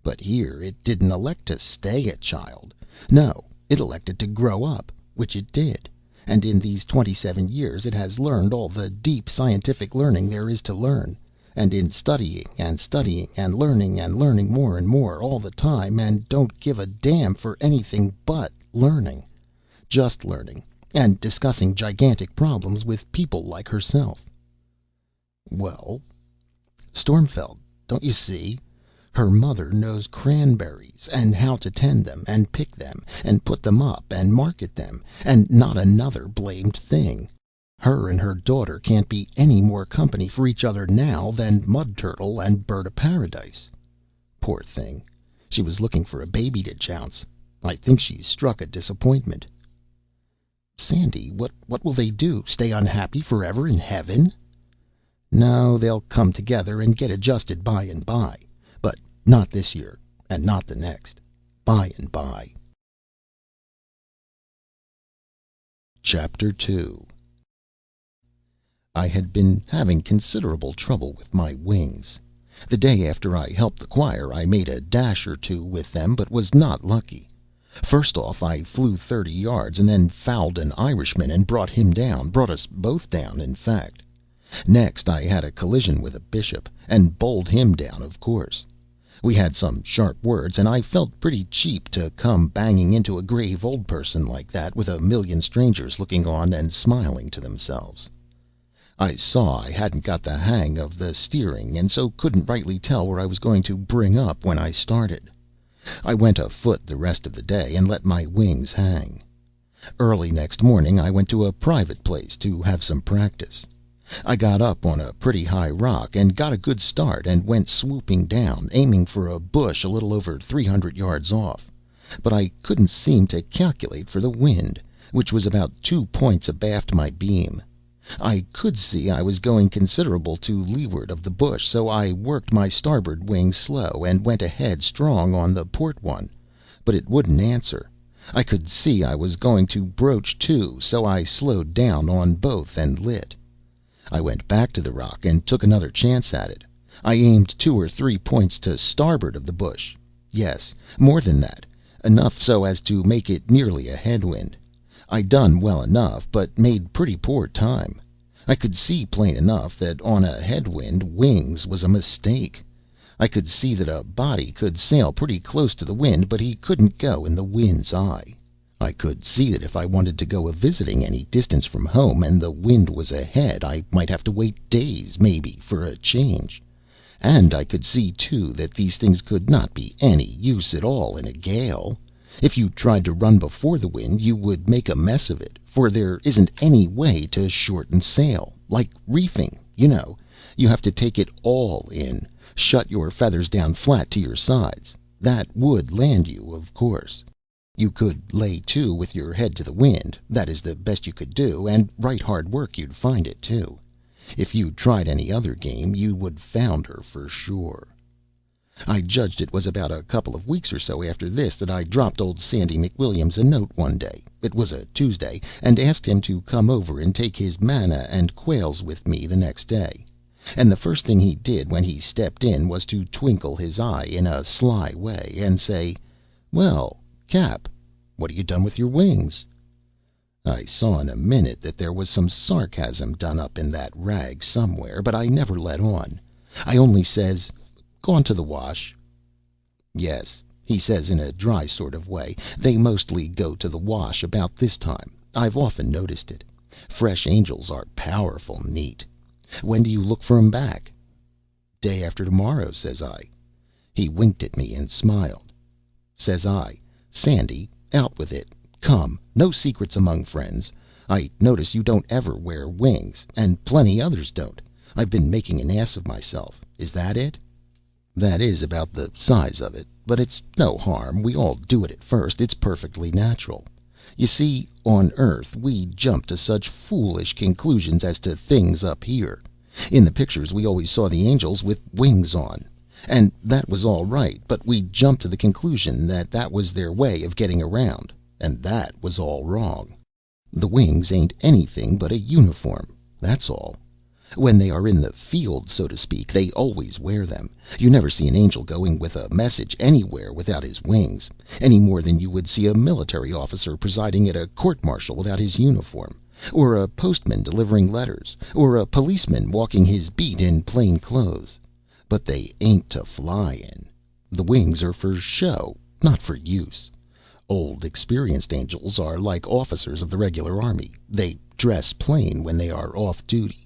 But here it didn't elect to stay a child. No, it elected to grow up, which it did. And in these 27 years it has learned all the deep scientific learning there is to learn, and in studying and learning more and more all the time, and don't give a damn for anything but learning, just learning, and discussing gigantic problems with people like herself." "Well?" "Stormfield, don't you see? Her mother knows cranberries, and how to tend them, and pick them, and put them up, and market them, and not another blamed thing. Her and her daughter can't be any more company for each other now than Mud Turtle and Bird of Paradise. Poor thing, she was looking for a baby to jounce. I think she's struck a disappointment." "Sandy, what will they do? Stay unhappy forever in heaven?" "No, they'll come together and get adjusted by and by. But not this year, and not the next. By and by." Chapter 2. I had been having considerable trouble with my wings. The day after I helped the choir I made a dash or two with them, but was not lucky. First off, I flew 30 yards, and then fouled an Irishman and brought him down, brought us both down, in fact. Next I had a collision with a bishop, and bowled him down, of course. We had some sharp words, and I felt pretty cheap to come banging into a grave old person like that, with a million strangers looking on and smiling to themselves. I saw I hadn't got the hang of the steering, and so couldn't rightly tell where I was going to bring up when I started. I went afoot the rest of the day, and let my wings hang. Early next morning I went to a private place to have some practice. I got up on a pretty high rock, and got a good start, and went swooping down, aiming for a bush a little over 300 yards off. But I couldn't seem to calculate for the wind, which was about 2 points abaft my beam. I could see I was going considerable to leeward of the bush, so I worked my starboard wing slow, and went ahead strong on the port one. But it wouldn't answer. I could see I was going to broach to, so I slowed down on both and lit. I went back to the rock and took another chance at it. I aimed 2 or 3 points to starboard of the bush. Yes, more than that, enough so as to make it nearly a headwind. I done well enough, but made pretty poor time. I could see plain enough that on a headwind wings was a mistake. I could see that a body could sail pretty close to the wind, but he couldn't go in the wind's eye. I could see that if I wanted to go a visiting any distance from home, and the wind was ahead, I might have to wait days, maybe, for a change. And I could see, too, that these things could not be any use at all in a gale. If you tried to run before the wind, you would make a mess of it, for there isn't any way to shorten sail. Like reefing, you know. You have to take it all in, shut your feathers down flat to your sides. That would land you, of course. You could lay to with your head to the wind, that is the best you could do, and right hard work you'd find it, too. If you tried any other game, you would founder for sure. I judged it was about a couple of weeks or so after this that I dropped old Sandy McWilliams a note one day, it was a Tuesday, and asked him to come over and take his manna and quails with me the next day. And the first thing he did when he stepped in was to twinkle his eye in a sly way and say, "Well, Cap, what have you done with your wings?" I saw in a minute that there was some sarcasm done up in that rag somewhere, but I never let on. I only says, "Gone to the wash." "Yes," he says in a dry sort of way, "they mostly go to the wash about this time. I've often noticed it. Fresh angels are powerful neat. When do you look for 'em back?" "Day after tomorrow," says I. He winked at me and smiled. Says I, "Sandy, out with it. Come, no secrets among friends. I notice you don't ever wear wings, and plenty others don't. I've been making an ass of myself. Is that it?" "That is about the size of it. But it's no harm. We all do it at first. It's perfectly natural. You see, on Earth we jump to such foolish conclusions as to things up here. In the pictures we always saw the angels with wings on. And that was all right, but we jumped to the conclusion that that was their way of getting around. And that was all wrong. The wings ain't anything but a uniform, that's all. When they are in the field, so to speak, they always wear them. You never see an angel going with a message anywhere without his wings, any more than you would see a military officer presiding at a court-martial without his uniform, or a postman delivering letters, or a policeman walking his beat in plain clothes. But they ain't to fly in. The wings are for show, not for use. Old, experienced angels are like officers of the regular army. They dress plain when they are off duty.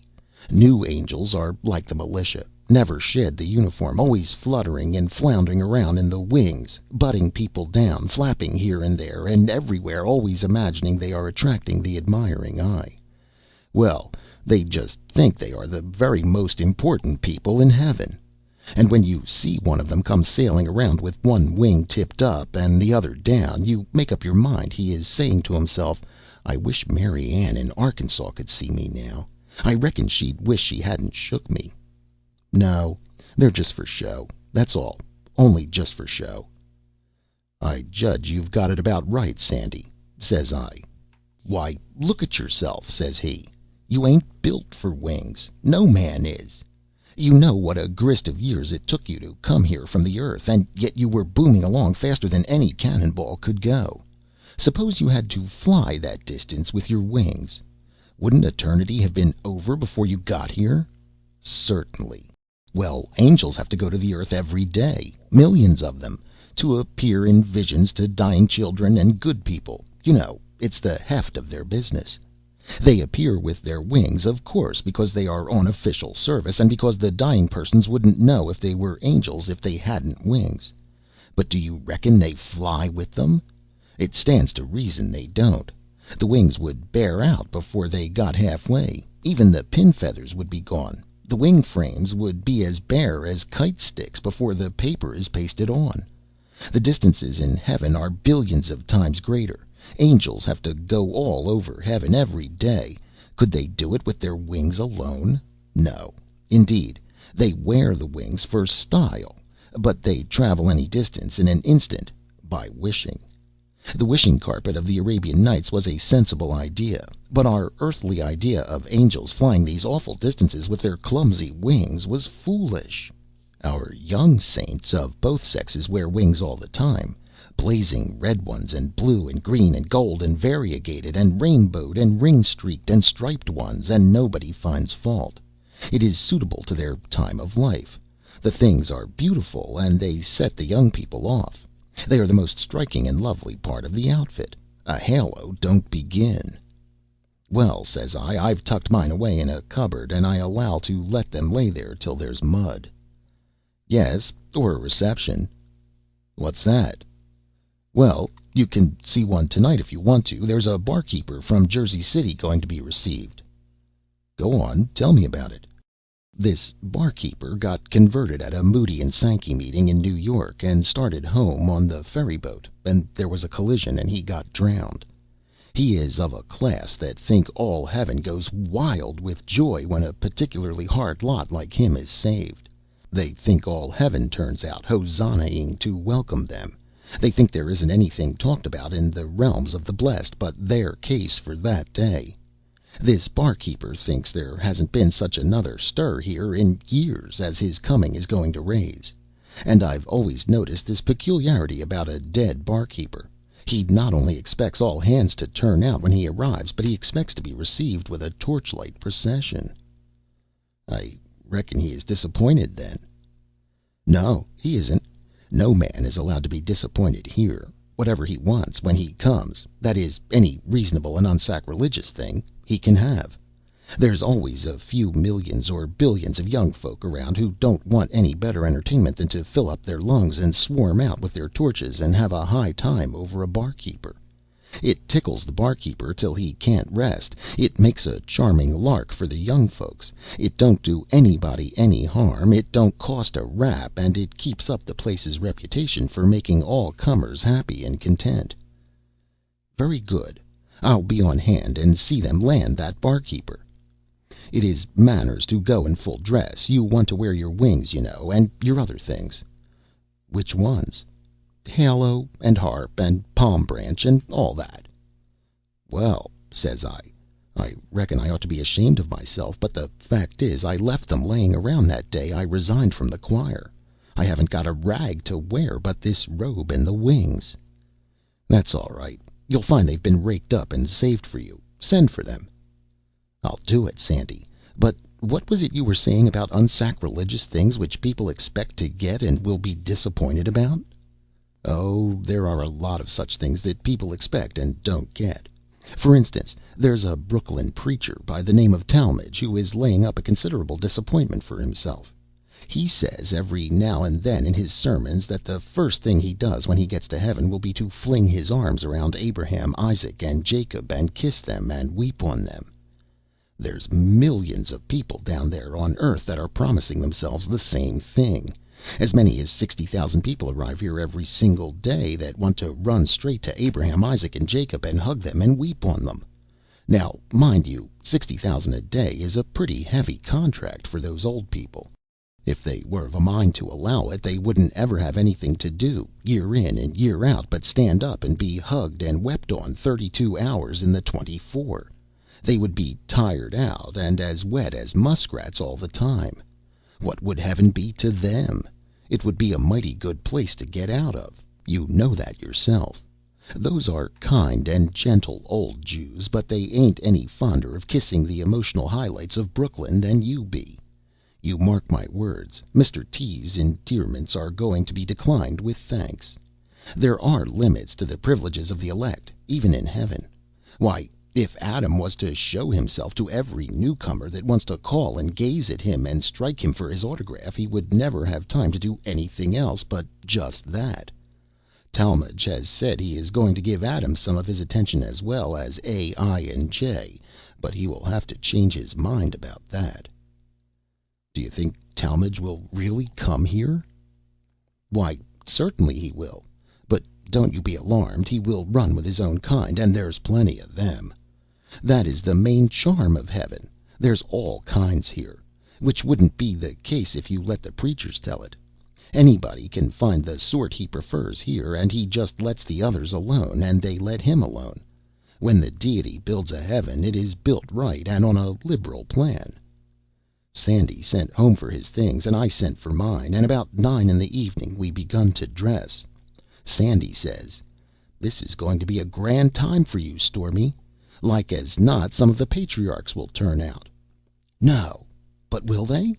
New angels are like the militia, never shed the uniform, always fluttering and floundering around in the wings, butting people down, flapping here and there and everywhere, always imagining they are attracting the admiring eye. Well, they just think they are the very most important people in heaven. And when you see one of them come sailing around with one wing tipped up and the other down, you make up your mind he is saying to himself, "I wish Mary Ann in Arkansas could see me now. I reckon she'd wish she hadn't shook me." No, they're just for show. That's all. Only just for show. "I judge you've got it about right, Sandy," says I. "Why, look at yourself," says he. "You ain't built for wings. No man is. You know what a grist of years it took you to come here from the Earth, and yet you were booming along faster than any cannonball could go. Suppose you had to fly that distance with your wings. Wouldn't eternity have been over before you got here?" "Certainly." "Well, angels have to go to the Earth every day, millions of them, to appear in visions to dying children and good people. You know, it's the heft of their business. They appear with their wings, of course, because they are on official service, and because the dying persons wouldn't know if they were angels if they hadn't wings. But do you reckon they fly with them? It stands to reason they don't. The wings would bear out before they got halfway. Even the pin feathers would be gone. The wing frames would be as bare as kite sticks before the paper is pasted on. The distances in heaven are billions of times greater. Angels have to go all over heaven every day. Could they do it with their wings alone? No, indeed. They wear the wings for style, but they travel any distance in an instant by wishing. The wishing carpet of the Arabian Nights was a sensible idea, but our earthly idea of angels flying these awful distances with their clumsy wings was foolish. Our young saints of both sexes wear wings all the time, blazing red ones and blue and green and gold and variegated and rainbowed and ring-streaked and striped ones, and nobody finds fault. It is suitable to their time of life. The things are beautiful, and they set the young people off. They are the most striking and lovely part of the outfit. A halo don't begin. "Well," says I, "I've tucked mine away in a cupboard, and I allow to let them lay there till there's mud." "Yes, or a reception." "What's that?" "Well, you can see one tonight if you want to. There's a barkeeper from Jersey City going to be received." "Go on, tell me about it." "This barkeeper got converted at a Moody and Sankey meeting in New York, and started home on the ferry boat, and there was a collision, and he got drowned. He is of a class that think all heaven goes wild with joy when a particularly hard lot like him is saved. They think all heaven turns out hosannaing to welcome them. They think there isn't anything talked about in the realms of the blessed but their case for that day. This barkeeper thinks there hasn't been such another stir here in years as his coming is going to raise. And I've always noticed this peculiarity about a dead barkeeper. He not only expects all hands to turn out when he arrives, but he expects to be received with a torchlight procession." "I reckon he is disappointed, then." "No, he isn't. No man is allowed to be disappointed here. Whatever he wants when he comes, that is, any reasonable and unsacrilegious thing, he can have. There's always a few millions or billions of young folk around who don't want any better entertainment than to fill up their lungs and swarm out with their torches and have a high time over a barkeeper. It tickles the barkeeper till he can't rest. It makes a charming lark for the young folks. It don't do anybody any harm. It don't cost a rap, and it keeps up the place's reputation for making all comers happy and content. Very good. I'll be on hand and see them land that barkeeper. It is manners to go in full dress. You want to wear your wings, you know, and your other things. Which ones? Halo and harp and palm branch and all that. Well, says I reckon I ought to be ashamed of myself, but the fact is I left them laying around that day I resigned from the choir. I haven't got a rag to wear but this robe and the wings. That's all right. You'll find they've been raked up and saved for you. Send for them. I'll do it, Sandy. But what was it you were saying about unsacrilegious things which people expect to get and will be disappointed about? Oh, there are a lot of such things that people expect and don't get. For instance, there's a Brooklyn preacher by the name of Talmage who is laying up a considerable disappointment for himself. He says every now and then in his sermons that the first thing he does when he gets to heaven will be to fling his arms around Abraham, Isaac, and Jacob and kiss them and weep on them. There's millions of people down there on earth that are promising themselves the same thing. As many as 60,000 people arrive here every single day that want to run straight to Abraham, Isaac, and Jacob and hug them and weep on them. Now, mind you, 60,000 a day is a pretty heavy contract for those old people. If they were of a mind to allow it, they wouldn't ever have anything to do, year in and year out, but stand up and be hugged and wept on 32 hours in the 24. They would be tired out and as wet as muskrats all the time. What would heaven be to them? It would be a mighty good place to get out of. You know that yourself. Those are kind and gentle old Jews, but they ain't any fonder of kissing the emotional highlights of Brooklyn than you be. You mark my words, Mr. T.'s endearments are going to be declined with thanks. There are limits to the privileges of the elect, even in heaven. Why, if Adam was to show himself to every newcomer that wants to call and gaze at him and strike him for his autograph, he would never have time to do anything else but just that. Talmage has said he is going to give Adam some of his attention as well as A, I, and J, but he will have to change his mind about that. Do you think Talmage will really come here? Why, certainly he will. But don't you be alarmed. He will run with his own kind, and there's plenty of them. That is the main charm of heaven. There's all kinds here, which wouldn't be the case if you let the preachers tell it. Anybody can find the sort he prefers here, and he just lets the others alone, and they let him alone. When the deity builds a heaven, it is built right and on a liberal plan. Sandy sent home for his things, and I sent for mine, and about 9 in the evening we begun to dress. Sandy says, "This is going to be a grand time for you, Stormy. Like as not, some of the patriarchs will turn out." "No, but will they?"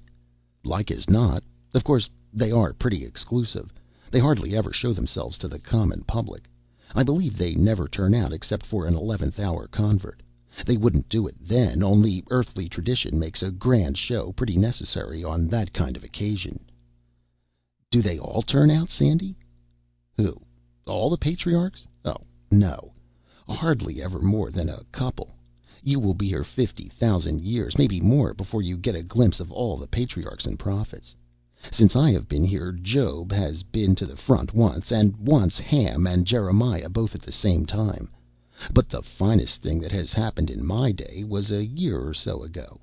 "Like as not. Of course, they are pretty exclusive. They hardly ever show themselves to the common public. I believe they never turn out except for an 11th hour convert. They wouldn't do it then, only earthly tradition makes a grand show pretty necessary on that kind of occasion." "Do they all turn out, Sandy?" "Who? All the patriarchs? Oh, no. Hardly ever more than a couple. You will be here 50,000 years, maybe more, before you get a glimpse of all the patriarchs and prophets. Since I have been here, Job has been to the front once, and once Ham and Jeremiah both at the same time. But the finest thing that has happened in my day was a year or so ago.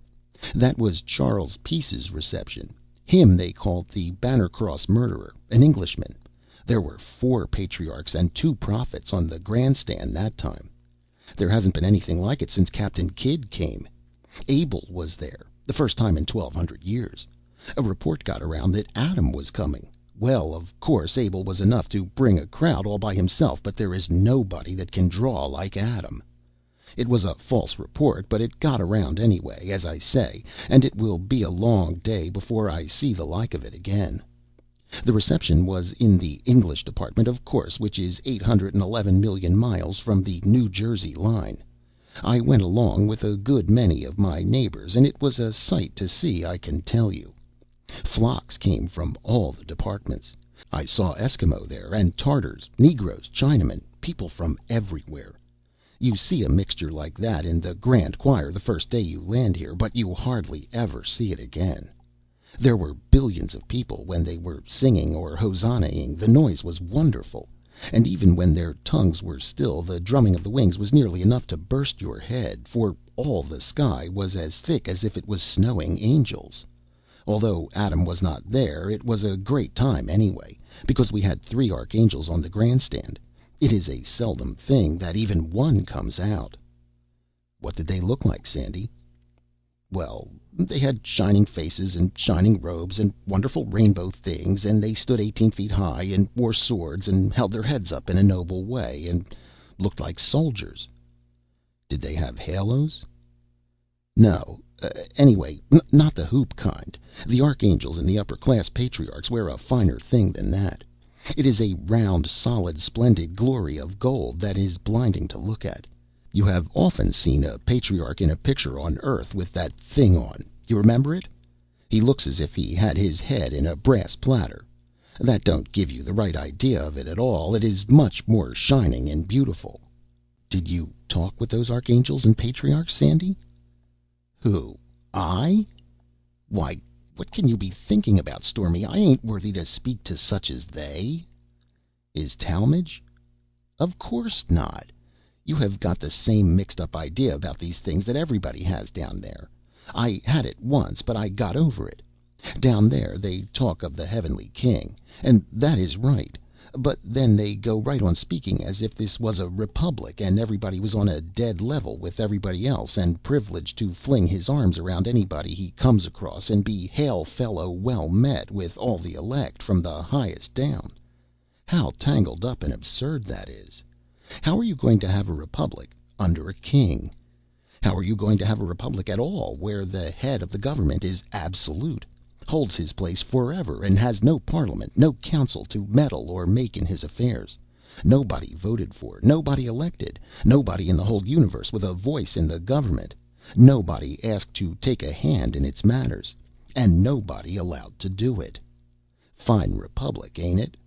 That was Charles Peace's reception. Him they called the Bannercross murderer, an Englishman. There were 4 patriarchs and 2 prophets on the grandstand that time. There hasn't been anything like it since Captain Kidd came. Abel was there, the first time in 1200 years. A report got around that Adam was coming. Well, of course, Abel was enough to bring a crowd all by himself, but there is nobody that can draw like Adam. It was a false report, but it got around anyway, as I say, and it will be a long day before I see the like of it again. The reception was in the English department, of course, which is 811 million miles from the New Jersey line. I went along with a good many of my neighbors, and it was a sight to see, I can tell you. Flocks came from all the departments. I saw Eskimo there, and Tartars, Negroes, Chinamen, people from everywhere. You see a mixture like that in the grand choir the first day you land here, but you hardly ever see it again. There were billions of people when they were singing or hosannaing. The noise was wonderful, and even when their tongues were still, the drumming of the wings was nearly enough to burst your head, for all the sky was as thick as if it was snowing angels. Although Adam was not there, it was a great time anyway, because we had 3 archangels on the grandstand. It is a seldom thing that even one comes out. What did they look like, Sandy? Well, they had shining faces and shining robes and wonderful rainbow things, and they stood 18 feet high and wore swords and held their heads up in a noble way and looked like soldiers. Did they have halos? No. Anyway, not the hoop kind. The archangels and the upper class patriarchs wear a finer thing than that. It is a round, solid, splendid glory of gold that is blinding to look at. You have often seen a patriarch in a picture on Earth with that thing on. You remember it? He looks as if he had his head in a brass platter. That don't give you the right idea of it at all. It is much more shining and beautiful. Did you talk with those archangels and patriarchs, Sandy? Who? I? Why, what can you be thinking about, Stormy? I ain't worthy to speak to such as they. Is Talmage? Of course not. You have got the same mixed-up idea about these things that everybody has down there. I had it once, but I got over it. Down there they talk of the Heavenly King, and that is right. But then they go right on speaking as if this was a republic, and everybody was on a dead level with everybody else, and privileged to fling his arms around anybody he comes across, and be hail fellow well met with all the elect, from the highest down. How tangled up and absurd that is! How are you going to have a republic under a king? How are you going to have a republic at all where the head of the government is absolute, holds his place forever, and has no parliament, no council to meddle or make in his affairs, nobody voted for, nobody elected, nobody in the whole universe with a voice in the government, nobody asked to take a hand in its matters, and nobody allowed to do it? Fine republic, ain't it?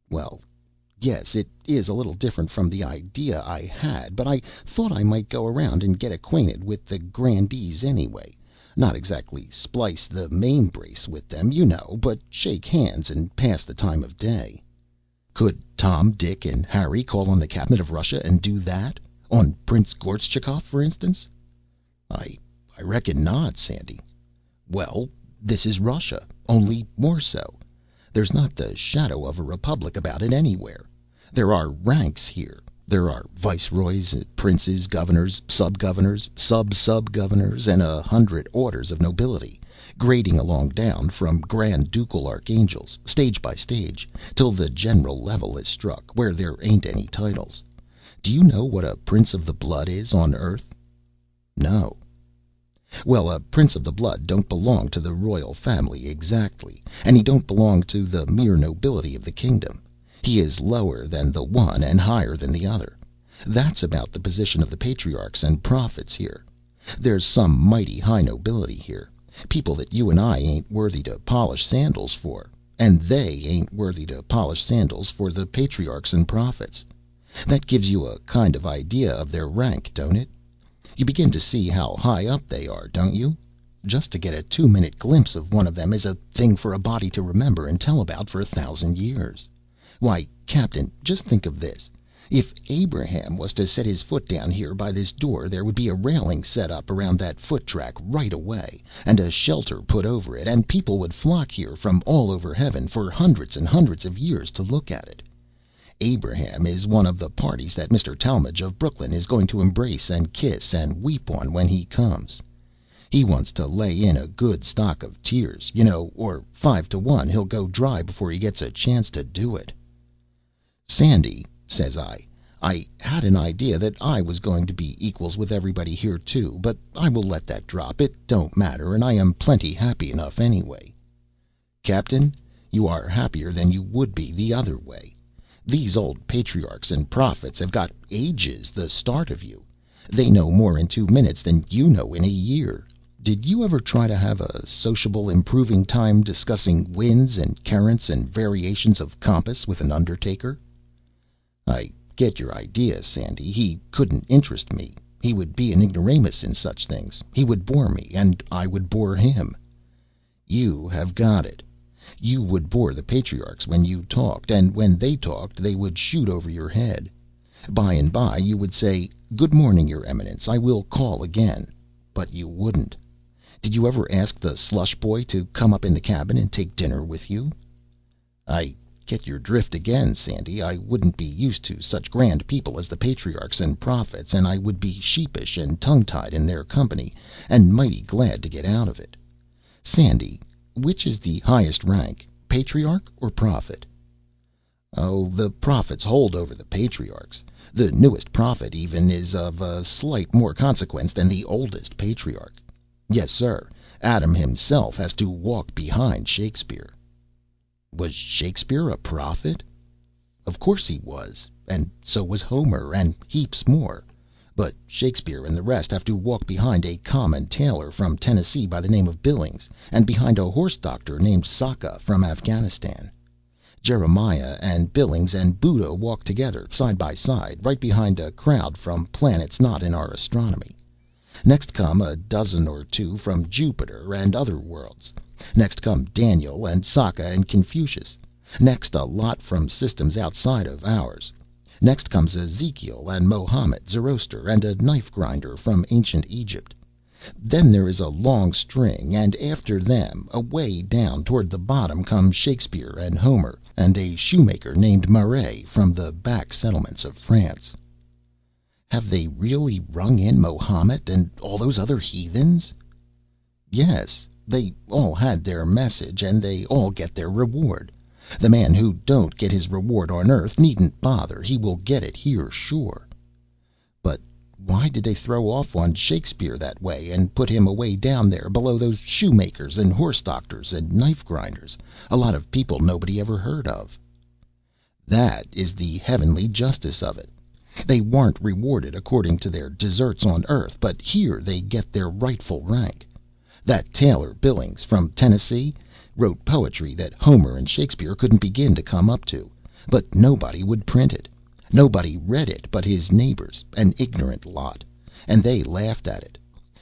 Well, yes, it is a little different from the idea I had, but I thought I might go around and get acquainted with the grandees anyway. Not exactly splice the main brace with them, you know, but shake hands and pass the time of day. Could Tom, Dick, and Harry call on the cabinet of Russia and do that? On Prince Gortschakoff, for instance? I reckon not, Sandy. Well, this is Russia, only more so. There's not the shadow of a republic about it anywhere. There are ranks here. There are viceroys, princes, governors, sub-governors, sub-sub-governors, and 100 orders of nobility, grading along down from grand ducal archangels, stage by stage, till the general level is struck, where there ain't any titles. Do you know what a prince of the blood is on Earth? No. Well, a prince of the blood don't belong to the royal family exactly, and he don't belong to the mere nobility of the kingdom. He is lower than the one and higher than the other. That's about the position of the patriarchs and prophets here. There's some mighty high nobility here, people that you and I ain't worthy to polish sandals for, and they ain't worthy to polish sandals for the patriarchs and prophets. That gives you a kind of idea of their rank, don't it? You begin to see how high up they are, don't you? Just to get a 2-minute glimpse of one of them is a thing for a body to remember and tell about for 1,000 years. Why, Captain, just think of this. If Abraham was to set his foot down here by this door, there would be a railing set up around that foot track right away, and a shelter put over it, and people would flock here from all over heaven for hundreds and hundreds of years to look at it. Abraham is one of the parties that Mr. Talmage of Brooklyn is going to embrace and kiss and weep on when he comes. He wants to lay in a good stock of tears, you know, or 5 to 1 he'll go dry before he gets a chance to do it. Sandy, says I had an idea that I was going to be equals with everybody here too, but I will let that drop. It don't matter, and I am plenty happy enough anyway. Captain, you are happier than you would be the other way. These old patriarchs and prophets have got ages the start of you. They know more in 2 minutes than you know in a year. Did you ever try to have a sociable improving time discussing winds and currents and variations of compass with an undertaker? I get your idea, Sandy. He couldn't interest me. He would be an ignoramus in such things. He would bore me, and I would bore him. You have got it. You would bore the patriarchs when you talked, and when they talked they would shoot over your head. By and by you would say, "Good morning, Your Eminence, I will call again." But you wouldn't. Did you ever ask the slush boy to come up in the cabin and take dinner with you? I get your drift again, Sandy. I wouldn't be used to such grand people as the patriarchs and prophets, and I would be sheepish and tongue-tied in their company, and mighty glad to get out of it. Sandy, which is the highest rank, patriarch or prophet? Oh, the prophets hold over the patriarchs. The newest prophet, even, is of a slight more consequence than the oldest patriarch. Yes, sir, Adam himself has to walk behind Shakespeare. Was Shakespeare a prophet? Of course he was, and so was Homer, and heaps more. But Shakespeare and the rest have to walk behind a common tailor from Tennessee by the name of Billings, and behind a horse doctor named Saka from Afghanistan. Jeremiah and Billings and Buddha walk together, side by side, right behind a crowd from planets not in our astronomy. Next come a dozen or two from Jupiter and other worlds. Next come Daniel and Saka and Confucius. Next a lot from systems outside of ours. Next comes Ezekiel and Mohammed, Zoroaster, and a knife grinder from ancient Egypt. Then there is a long string, and after them, away down toward the bottom, come Shakespeare and Homer, and a shoemaker named Marais from the back settlements of France. Have they really rung in Mohammed and all those other heathens? Yes, they all had their message, and they all get their reward. The man who don't get his reward on earth needn't bother. He will get it here, sure. But why did they throw off on Shakespeare that way, and put him away down there below those shoemakers and horse doctors and knife grinders, a lot of people nobody ever heard of? That is the heavenly justice of it. They weren't rewarded according to their deserts on earth, but here they get their rightful rank. That tailor Billings from Tennessee wrote poetry that Homer and Shakespeare couldn't begin to come up to, but nobody would print it. Nobody read it but his neighbors, an ignorant lot, and they laughed at it.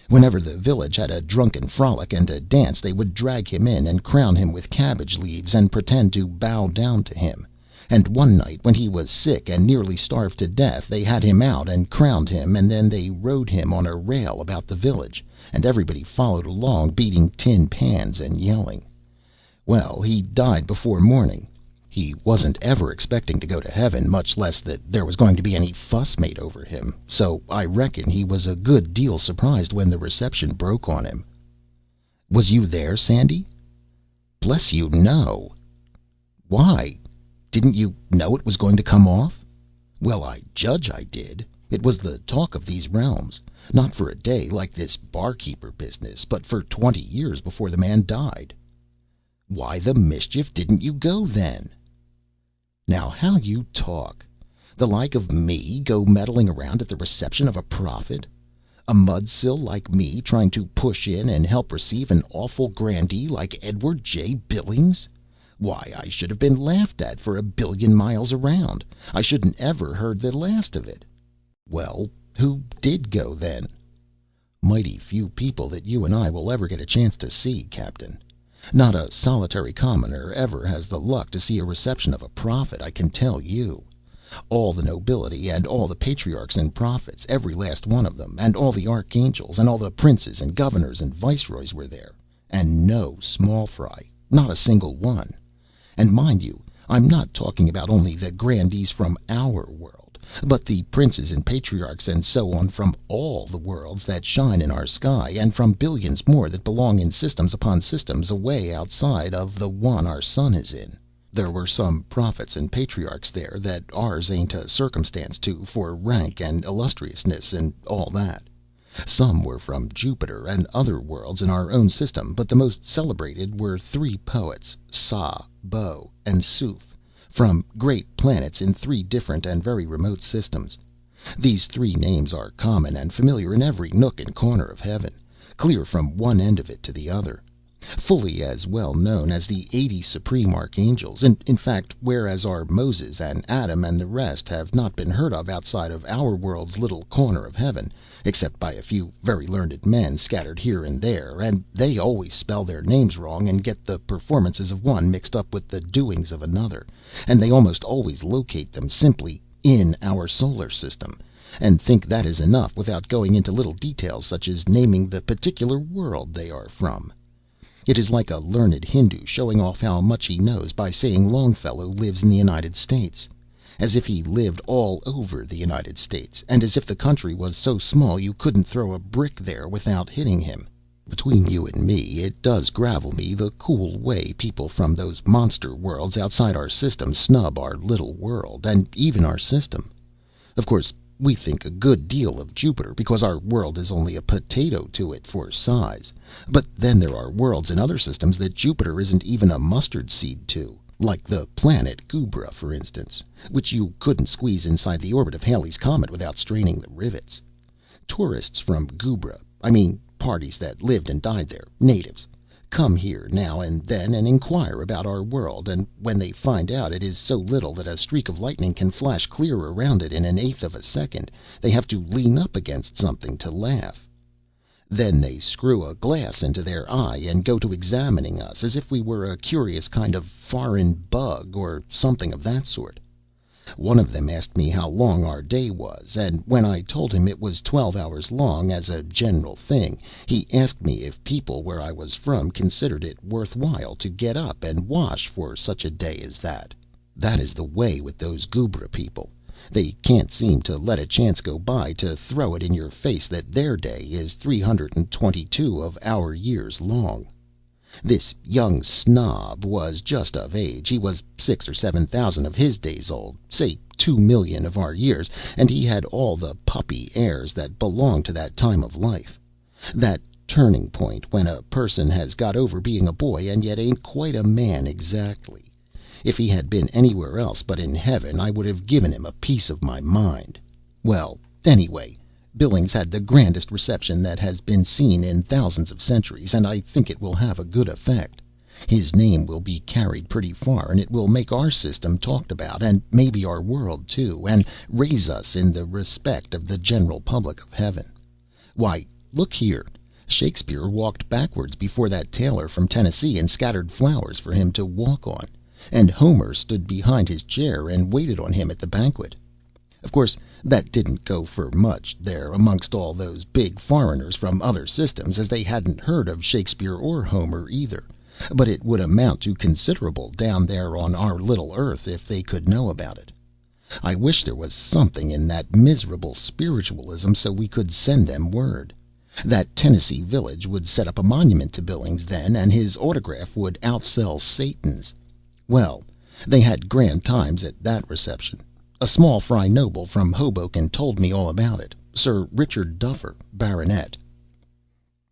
Whenever the village had a drunken frolic and a dance, they would drag him in and crown him with cabbage leaves and pretend to bow down to him. And one night, when he was sick and nearly starved to death, they had him out and crowned him, and then they rode him on a rail about the village, and everybody followed along, beating tin pans and yelling. Well, he died before morning. He wasn't ever expecting to go to heaven, much less that there was going to be any fuss made over him, so I reckon he was a good deal surprised when the reception broke on him. Was you there, Sandy? Bless you, no. Why? Didn't you know it was going to come off? Well, I judge I did. It was the talk of these realms, not for a day like this barkeeper business, but for 20 years before the man died. Why the mischief didn't you go then? Now how you talk! The like of me go meddling around at the reception of a prophet? A mudsill like me trying to push in and help receive an awful grandee like Edward J. Billings? Why, I should have been laughed at for 1,000,000,000 miles around. I shouldn't ever heard the last of it. Well, who did go then? Mighty few people that you and I will ever get a chance to see, Captain. Not a solitary commoner ever has the luck to see a reception of a prophet, I can tell you. All the nobility and all the patriarchs and prophets, every last one of them, and all the archangels and all the princes and governors and viceroys were there, and no small fry, not a single one. And mind you, I'm not talking about only the grandees from our world, but the princes and patriarchs and so on from all the worlds that shine in our sky, and from billions more that belong in systems upon systems away outside of the one our sun is in. There were some prophets and patriarchs there that ours ain't a circumstance to for rank and illustriousness and all that. Some were from Jupiter and other worlds in our own system, but the most celebrated were 3 poets, Sa, Bo, and Suf, from great planets in 3 different and very remote systems. These three names are common and familiar in every nook and corner of heaven, clear from one end of it to the other. Fully as well known as the 80 supreme archangels. In fact, whereas our Moses and Adam and the rest have not been heard of outside of our world's little corner of heaven, except by a few very learned men scattered here and there, and they always spell their names wrong and get the performances of one mixed up with the doings of another, and they almost always locate them simply in our solar system, and think that is enough without going into little details such as naming the particular world they are from. It is like a learned Hindu showing off how much he knows by saying Longfellow lives in the United States, as if he lived all over the United States, and as if the country was so small you couldn't throw a brick there without hitting him. Between you and me, it does gravel me the cool way people from those monster worlds outside our system snub our little world, and even our system. Of course, we think a good deal of Jupiter because our world is only a potato to it for size. But then there are worlds in other systems that Jupiter isn't even a mustard seed to, like the planet Gubra, for instance, which you couldn't squeeze inside the orbit of Halley's Comet without straining the rivets. Tourists from Gubra, I mean parties that lived and died there, natives, come here now and then and inquire about our world, and when they find out it is so little that a streak of lightning can flash clear around it in an eighth of a second, they have to lean up against something to laugh. Then they screw a glass into their eye and go to examining us as if we were a curious kind of foreign bug or something of that sort. One of them asked me how long our day was, and when I told him it was 12 hours long as a general thing, he asked me if people where I was from considered it worth while to get up and wash for such a day as that. That is the way with those Gubra people. They can't seem to let a chance go by to throw it in your face that their day is 322 of our years long. This young snob was just of age. He was 6,000 or 7,000 of his days old, say 2,000,000 of our years, and he had all the puppy airs that belong to that time of life, that turning point when a person has got over being a boy and yet ain't quite a man exactly. If he had been anywhere else but in heaven, I would have given him a piece of my mind. Well, anyway, Billings had the grandest reception that has been seen in thousands of centuries, and I think it will have a good effect. His name will be carried pretty far, and it will make our system talked about, and maybe our world too, and raise us in the respect of the general public of heaven. Why, look here. Shakespeare walked backwards before that tailor from Tennessee and scattered flowers for him to walk on, and Homer stood behind his chair and waited on him at the banquet. Of course, that didn't go for much there amongst all those big foreigners from other systems, as they hadn't heard of Shakespeare or Homer either, but it would amount to considerable down there on our little earth if they could know about it. I wish there was something in that miserable spiritualism so we could send them word. That Tennessee village would set up a monument to Billings then, and his autograph would outsell Satan's. Well, they had grand times at that reception. A small fry noble from Hoboken told me all about it. Sir Richard Duffer, baronet.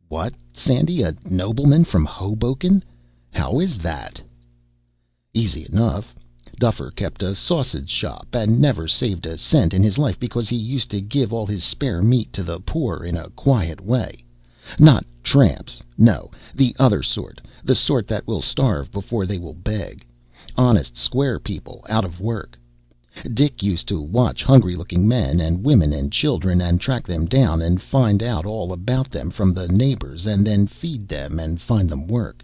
What, Sandy, a nobleman from Hoboken? How is that? Easy enough. Duffer kept a sausage shop, and never saved a cent in his life because he used to give all his spare meat to the poor in a quiet way. Not tramps, no, the other sort, the sort that will starve before they will beg. Honest, square people, out of work. Dick used to watch hungry-looking men and women and children and track them down and find out all about them from the neighbors and then feed them and find them work.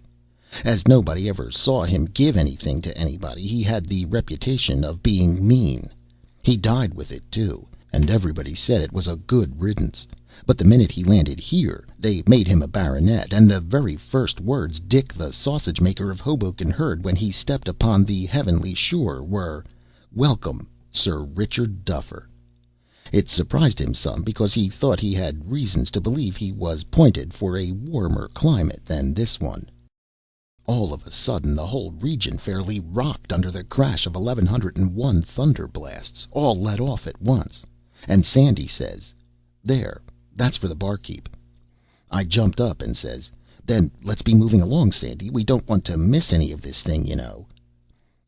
As nobody ever saw him give anything to anybody, he had the reputation of being mean. He died with it, too, and everybody said it was a good riddance. But the minute he landed here, they made him a baronet, and the very first words Dick the sausage-maker of Hoboken heard when he stepped upon the heavenly shore were, "Welcome, Sir Richard Duffer." It surprised him some, because he thought he had reasons to believe he was pointed for a warmer climate than this one. All of a sudden the whole region fairly rocked under the crash of 1101 thunder blasts, all let off at once, and Sandy says, "There, that's for the barkeep." I jumped up and says, "Then let's be moving along, Sandy. We don't want to miss any of this thing, you know."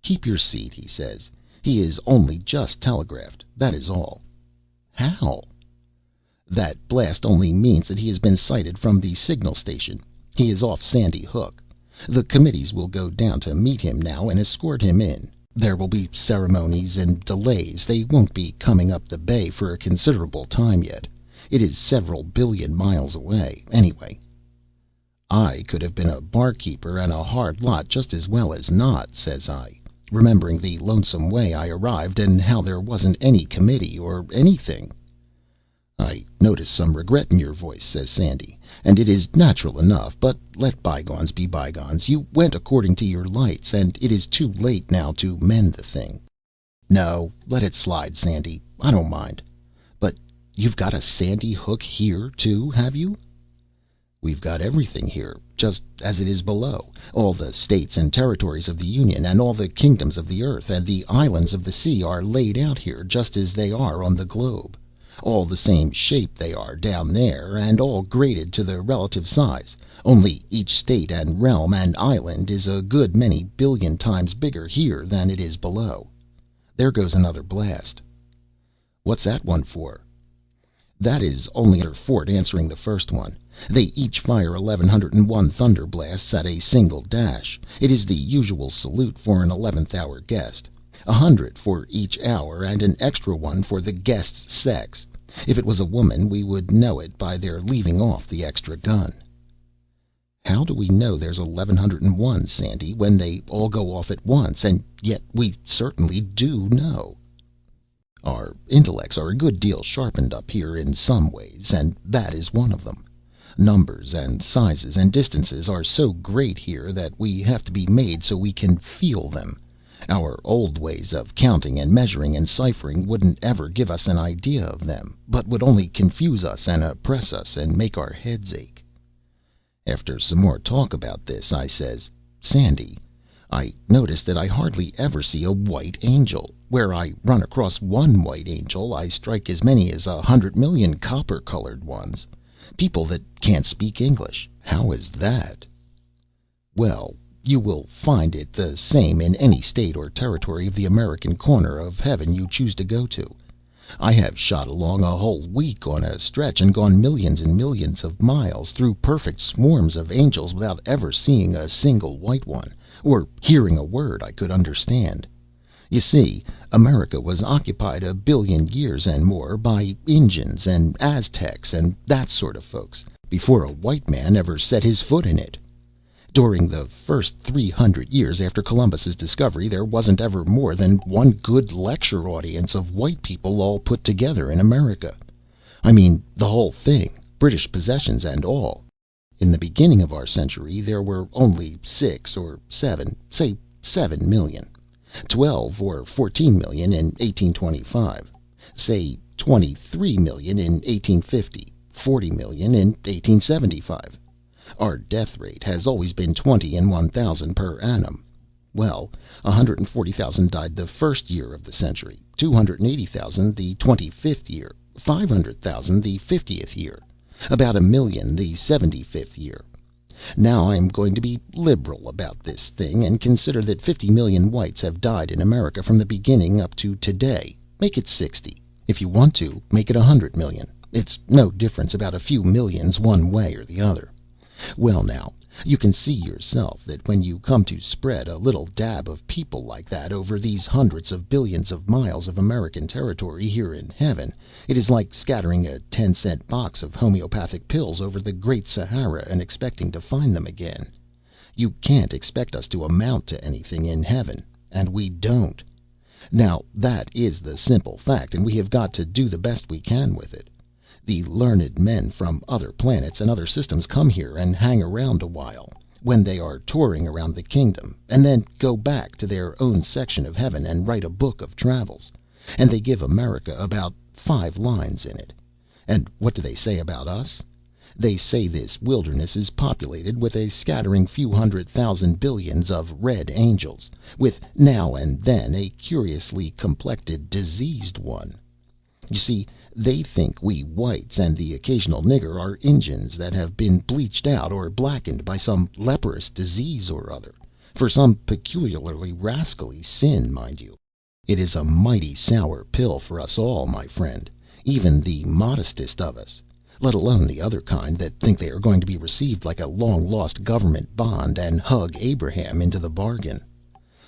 "Keep your seat," he says. "He is only just telegraphed, that is all." How? That blast only means that he has been sighted from the signal station. He is off Sandy Hook. The committees will go down to meet him now and escort him in. There will be ceremonies and delays. They won't be coming up the bay for a considerable time yet. It is several billion miles away, anyway. I could have been a barkeeper and a hard lot just as well as not, says I, remembering the lonesome way I arrived and how there wasn't any committee or anything. I notice some regret in your voice, says Sandy, and it is natural enough, but let bygones be bygones. You went according to your lights, and it is too late now to mend the thing. No, let it slide, Sandy. I don't mind. But you've got a Sandy Hook here, too, have you? We've got everything here, just as it is below. All the states and territories of the Union, and all the kingdoms of the earth, and the islands of the sea are laid out here just as they are on the globe. All the same shape they are down there, and all graded to the relative size, only each state and realm and island is a good many billion times bigger here than it is below. There goes another blast. What's that one for? That is only another fort answering the first one. They each fire 1101 thunder blasts at a single dash. It is the usual salute for an 11th hour guest. 100 for each hour, and an extra one for the guest's sex. If it was a woman, we would know it by their leaving off the extra gun. How do we know there's 1101, Sandy, when they all go off at once, and yet we certainly do know? Our intellects are a good deal sharpened up here in some ways, and that is one of them. Numbers and sizes and distances are so great here that we have to be made so we can feel them. Our old ways of counting and measuring and ciphering wouldn't ever give us an idea of them, but would only confuse us and oppress us and make our heads ache. After some more talk about this, I says, Sandy, I notice that I hardly ever see a white angel. Where I run across one white angel, I strike as many as 100 million copper-colored ones. People that can't speak English. How is that? Well, you will find it the same in any state or territory of the American corner of heaven you choose to go to. I have shot along a whole week on a stretch and gone millions and millions of miles through perfect swarms of angels without ever seeing a single white one, or hearing a word I could understand. You see, America was occupied a billion years and more by Injuns and Aztecs and that sort of folks, before a white man ever set his foot in it. During the first 300 years after Columbus's discovery, there wasn't ever more than one good lecture audience of white people all put together in America. I mean, the whole thing, British possessions and all. In the beginning of our century, there were only 6 or 7, say 7 million. 12 or 14 million in 1825. Say 23 million in 1850. 40 million in 1875. Our death rate has always been 20 in 1,000 per annum. Well, 140,000 died the first year of the century, 280,000 the 25th year, 500,000 the 50th year, about 1,000,000 the 75th year. Now I am going to be liberal about this thing and consider that 50 million whites have died in America from the beginning up to today. Make it 60. If you want to, make it 100 million. It's no difference, about a few millions one way or the other. Well, now, you can see yourself that when you come to spread a little dab of people like that over these hundreds of billions of miles of American territory here in heaven, it is like scattering a 10-cent box of homeopathic pills over the great Sahara and expecting to find them again. You can't expect us to amount to anything in heaven, and we don't. Now, that is the simple fact, and we have got to do the best we can with it. The learned men from other planets and other systems come here and hang around a while, when they are touring around the kingdom, and then go back to their own section of heaven and write a book of travels, and they give America about 5 lines in it. And what do they say about us? They say this wilderness is populated with a scattering few 100,000 billions of red angels, with now and then a curiously complected diseased one. You see, they think we whites and the occasional nigger are Injuns that have been bleached out or blackened by some leprous disease or other, for some peculiarly rascally sin, mind you. It is a mighty sour pill for us all, my friend. even the modestest of us, let alone the other kind that think they are going to be received like a long-lost government bond and hug Abraham into the bargain.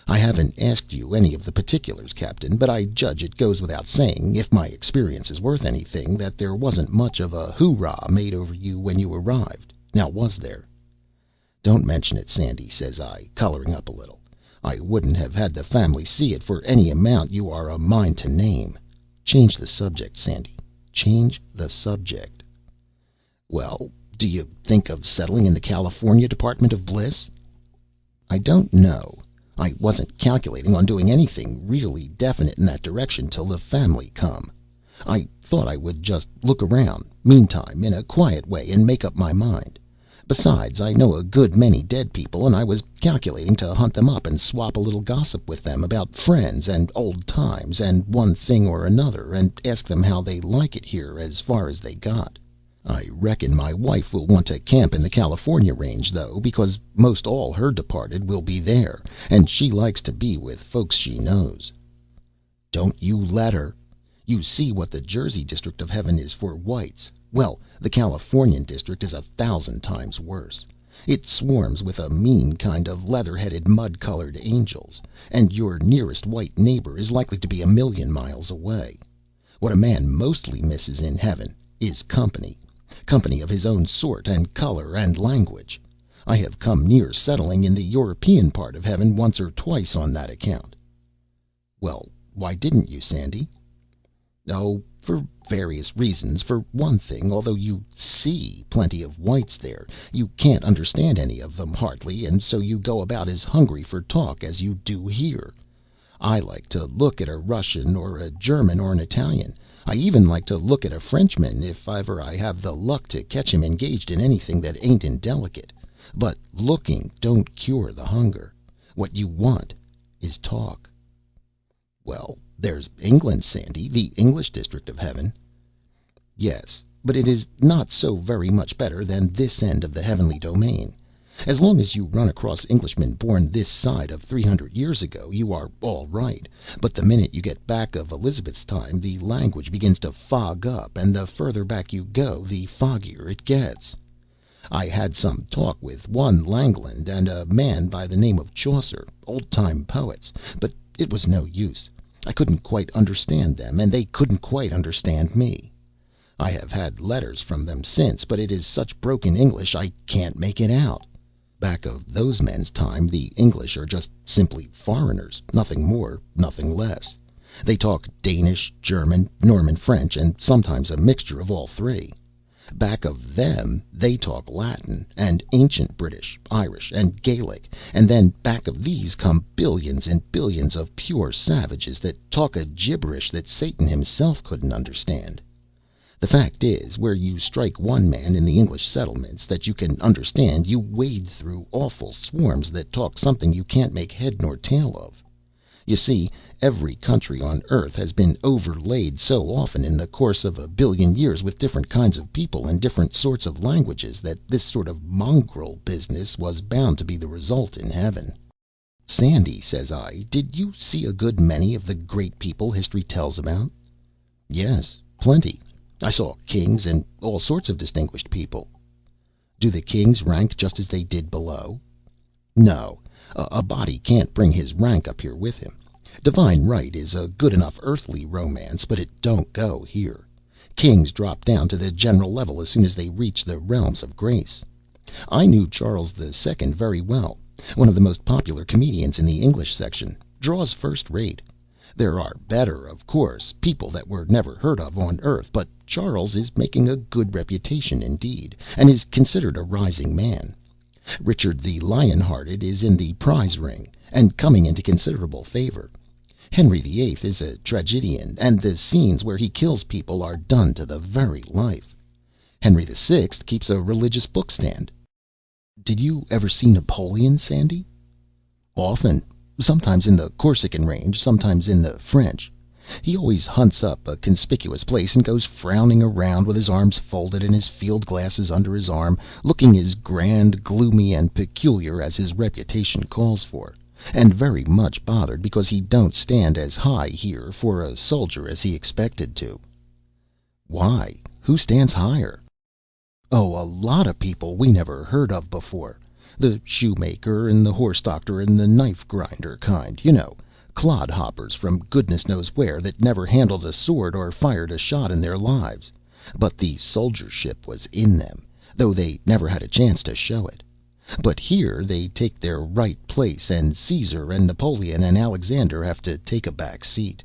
I haven't asked you any of the particulars, Captain, but I judge it goes without saying, if my experience is worth anything, that there wasn't much of a hoorah made over you when you arrived. Now, was there?" "Don't mention it, Sandy," says I, coloring up a little. "I wouldn't have had the family see it for any amount you are a mind to name. Change the subject, Sandy. Change the subject." "Well, do you think of settling in the California Department of Bliss?" "I don't know. I wasn't calculating on doing anything really definite in that direction till the family come. I thought I would just look around, meantime, in a quiet way, and make up my mind. Besides, I know a good many dead people, and I was calculating to hunt them up and swap a little gossip with them about friends and old times and one thing or another, and ask them how they like it here as far as they got. I reckon my wife will want to camp in the California range, though, because most all her departed will be there, and she likes to be with folks she knows." "Don't you let her. You see what the Jersey district of heaven is for whites. Well, the Californian district is 1,000 times worse. It swarms with a mean kind of leather-headed, mud-colored angels, and your nearest white neighbor is likely to be 1,000,000 miles away. What a man mostly misses in heaven is company. Company of his own sort and color and language. I have come near settling in the European part of heaven once or twice on that account." "Well, why didn't you, Sandy?" "Oh, for various reasons. For one thing, although you see plenty of whites there, you can't understand any of them hardly, and so you go about as hungry for talk as you do here. I like to look at a Russian or a German or an Italian. I even like to look at a Frenchman, if ever I have the luck to catch him engaged in anything that ain't indelicate. But looking don't cure the hunger. What you want is talk." "Well, there's England, Sandy, the English district of heaven." "Yes, but it is not so very much better than this end of the heavenly domain. As long as you run across Englishmen born this side of 300 years ago, you are all right, but the minute you get back of Elizabeth's time, the language begins to fog up, and the further back you go, the foggier it gets. I had some talk with one Langland and a man by the name of Chaucer, old-time poets, but it was no use. I couldn't quite understand them, and they couldn't quite understand me. I have had letters from them since, but it is such broken English I can't make it out. Back of those men's time, the English are just simply foreigners, nothing more, nothing less. They talk Danish, German, Norman French, and sometimes a mixture of all three. Back of them, they talk Latin, and ancient British, Irish, and Gaelic, and then back of these come billions and billions of pure savages that talk a gibberish that Satan himself couldn't understand. The fact is, where you strike one man in the English settlements that you can understand, you wade through awful swarms that talk something you can't make head nor tail of. You see, every country on earth has been overlaid so often in the course of 1 billion years with different kinds of people and different sorts of languages that this sort of mongrel business was bound to be the result in heaven." "Sandy," says I, "did you see a good many of the great people history tells about?" "Yes, plenty. I saw kings and all sorts of distinguished people." "Do the kings rank just as they did below?" "No. A body can't bring his rank up here with him. Divine right is a good enough earthly romance, but it don't go here. Kings drop down to the general level as soon as they reach the realms of grace. I knew Charles II very well, one of the most popular comedians in the English section, draws first rate. There are better, of course, people that were never heard of on earth, but Charles is making a good reputation indeed, and is considered a rising man. Richard the Lion-Hearted is in the prize ring, and coming into considerable favor. Henry VIII is a tragedian, and the scenes where he kills people are done to the very life. Henry VI keeps a religious bookstand." "Did you ever see Napoleon, Sandy?" "Often. Sometimes in the Corsican range, sometimes in the French. He always hunts up a conspicuous place and goes frowning around with his arms folded and his field glasses under his arm, looking as grand, gloomy, and peculiar as his reputation calls for, and very much bothered because he don't stand as high here for a soldier as he expected to." Why? Who stands higher? Oh, a lot of people we never heard of before. The shoemaker and the horse doctor and the knife grinder kind, you know, clodhoppers from goodness knows where that never handled a sword or fired a shot in their lives. But the soldiership was in them, though they never had a chance to show it. But here they take their right place, and Caesar and Napoleon and Alexander have to take a back seat.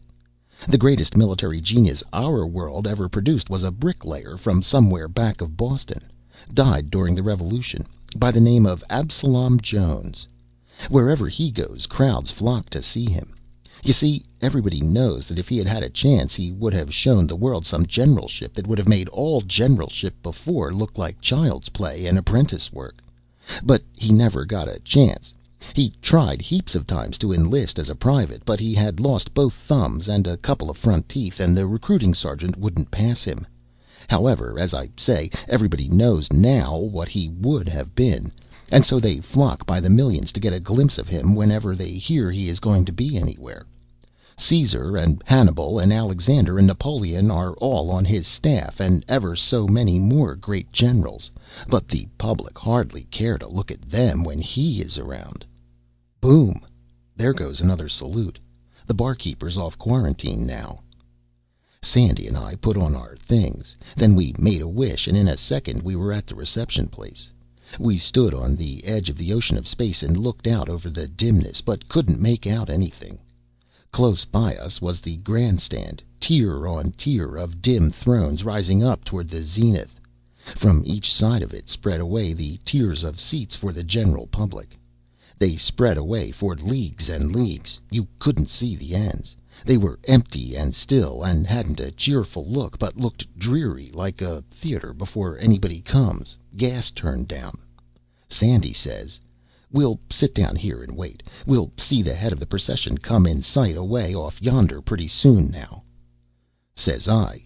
The greatest military genius our world ever produced was a bricklayer from somewhere back of Boston. Died during the Revolution, by the name of Absalom Jones. Wherever he goes, crowds flock to see him. You see, everybody knows that if he had had a chance, he would have shown the world some generalship that would have made all generalship before look like child's play and apprentice work. But he never got a chance. He tried heaps of times to enlist as a private, but he had lost both thumbs and a couple of front teeth, and the recruiting sergeant wouldn't pass him. However, as I say, everybody knows now what he would have been, and so they flock by the millions to get a glimpse of him whenever they hear he is going to be anywhere. Caesar and Hannibal and Alexander and Napoleon are all on his staff, and ever so many more great generals, but the public hardly care to look at them when he is around. Boom! There goes another salute. The barkeeper's off quarantine now. Sandy and I put on our things. Then we made a wish, and in a second we were at the reception place. We stood on the edge of the ocean of space and looked out over the dimness, but couldn't make out anything. Close by us was the grandstand, tier on tier of dim thrones rising up toward the zenith. From each side of it spread away the tiers of seats for the general public. They spread away for leagues and leagues. You couldn't see the ends. They were empty and still, and hadn't a cheerful look, but looked dreary, like a theater before anybody comes, gas turned down. Sandy says, "We'll sit down here and wait. We'll see the head of the procession come in sight away off yonder pretty soon now." Says I,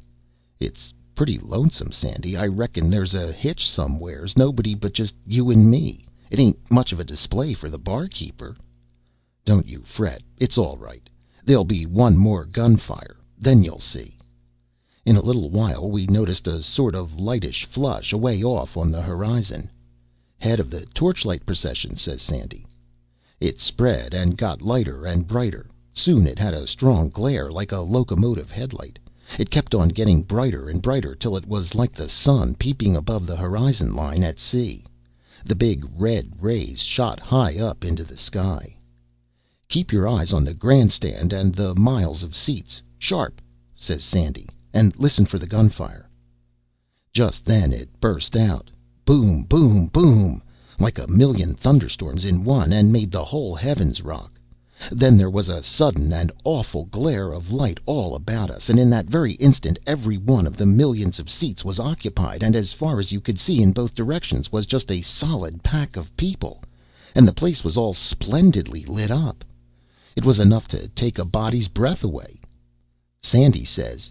"It's pretty lonesome, Sandy. I reckon there's a hitch somewheres. Nobody but just you and me. It ain't much of a display for the barkeeper." "Don't you fret. It's all right. There'll be one more gunfire. Then you'll see." In a little while we noticed a sort of lightish flush away off on the horizon. "Head of the torchlight procession," says Sandy. It spread and got lighter and brighter. Soon it had a strong glare like a locomotive headlight. It kept on getting brighter and brighter till it was like the sun peeping above the horizon line at sea. The big red rays shot high up into the sky. "Keep your eyes on the grandstand and the miles of seats. Sharp," says Sandy, "and listen for the gunfire." Just then it burst out. Boom, boom, boom, like a million thunderstorms in one, and made the whole heavens rock. Then there was a sudden and awful glare of light all about us, and in that very instant every one of the millions of seats was occupied, and as far as you could see in both directions was just a solid pack of people, and the place was all splendidly lit up. It was enough to take a body's breath away. Sandy says,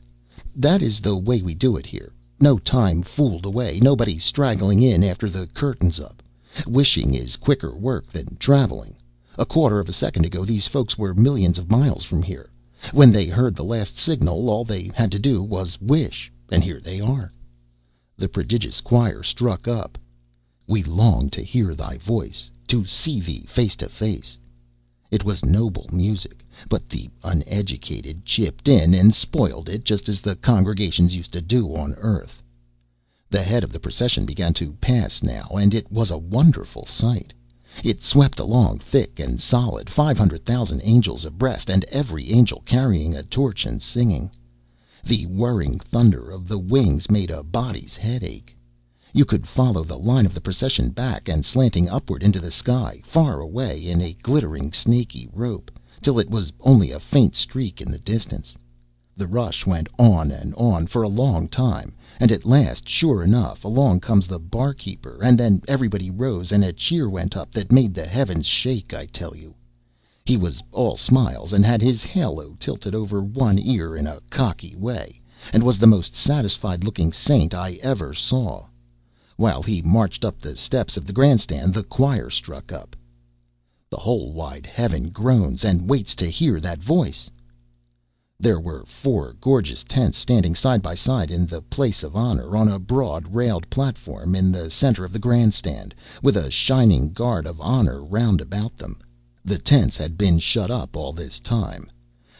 "That is the way we do it here. No time fooled away, nobody straggling in after the curtain's up. Wishing is quicker work than traveling. A quarter of a second ago these folks were millions of miles from here. When they heard the last signal, all they had to do was wish, and here they are." The prodigious choir struck up. "We long to hear thy voice, to see thee face to face." It was noble music, but the uneducated chipped in and spoiled it, just as the congregations used to do on earth. The head of the procession began to pass now, and it was a wonderful sight. It swept along thick and solid, 500,000 angels abreast, and every angel carrying a torch and singing. The whirring thunder of the wings made a body's head ache. You could follow the line of the procession back and slanting upward into the sky, far away in a glittering snaky rope, till it was only a faint streak in the distance. The rush went on and on for a long time, and at last, sure enough, along comes the barkeeper, and then everybody rose, and a cheer went up that made the heavens shake, I tell you. He was all smiles, and had his halo tilted over one ear in a cocky way, and was the most satisfied looking saint I ever saw. While he marched up the steps of the grandstand, the choir struck up. The whole wide heaven groans and waits to hear that voice. There were four gorgeous tents standing side by side in the place of honor, on a broad railed platform in the center of the grandstand, with a shining guard of honor round about them. The tents had been shut up all this time.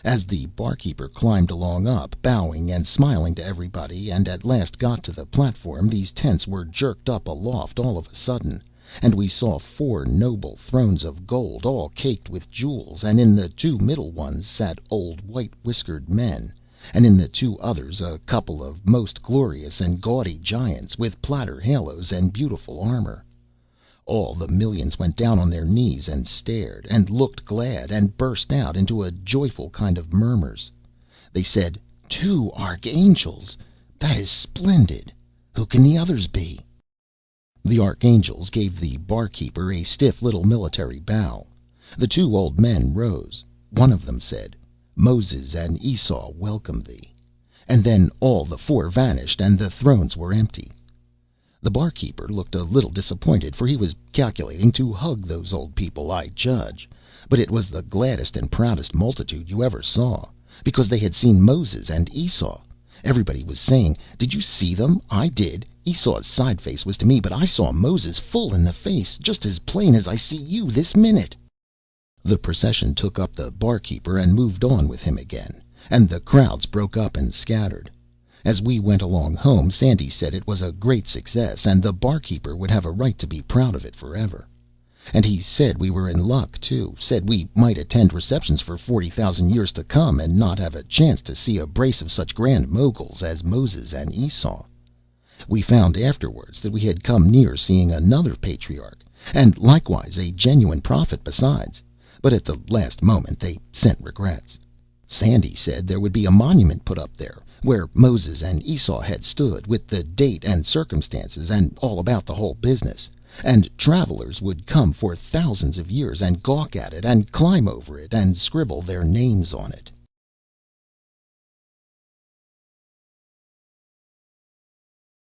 As the barkeeper climbed along up, bowing and smiling to everybody, and at last got to the platform, these tents were jerked up aloft all of a sudden, and we saw four noble thrones of gold, all caked with jewels, and in the two middle ones sat old white-whiskered men, and in the two others a couple of most glorious and gaudy giants, with platter halos and beautiful armor. All the millions went down on their knees and stared, and looked glad, and burst out into a joyful kind of murmurs. They said, "Two archangels! That is splendid! Who can the others be?" The archangels gave the barkeeper a stiff little military bow. The two old men rose. One of them said, "Moses and Esau welcome thee." And then all the four vanished, and the thrones were empty. The barkeeper looked a little disappointed, for he was calculating to hug those old people, I judge. But it was the gladdest and proudest multitude you ever saw, because they had seen Moses and Esau. Everybody was saying, "Did you see them? I did. Esau's side face was to me, but I saw Moses full in the face, just as plain as I see you this minute." The procession took up the barkeeper and moved on with him again, and the crowds broke up and scattered. As we went along home, Sandy said it was a great success, and the barkeeper would have a right to be proud of it forever. And he said we were in luck, too, said we might attend receptions for 40,000 years to come and not have a chance to see a brace of such grand moguls as Moses and Esau. We found afterwards that we had come near seeing another patriarch, and likewise a genuine prophet besides, but at the last moment they sent regrets. Sandy said there would be a monument put up there, where Moses and Esau had stood, with the date and circumstances, and all about the whole business, and travelers would come for thousands of years and gawk at it, and climb over it, and scribble their names on it.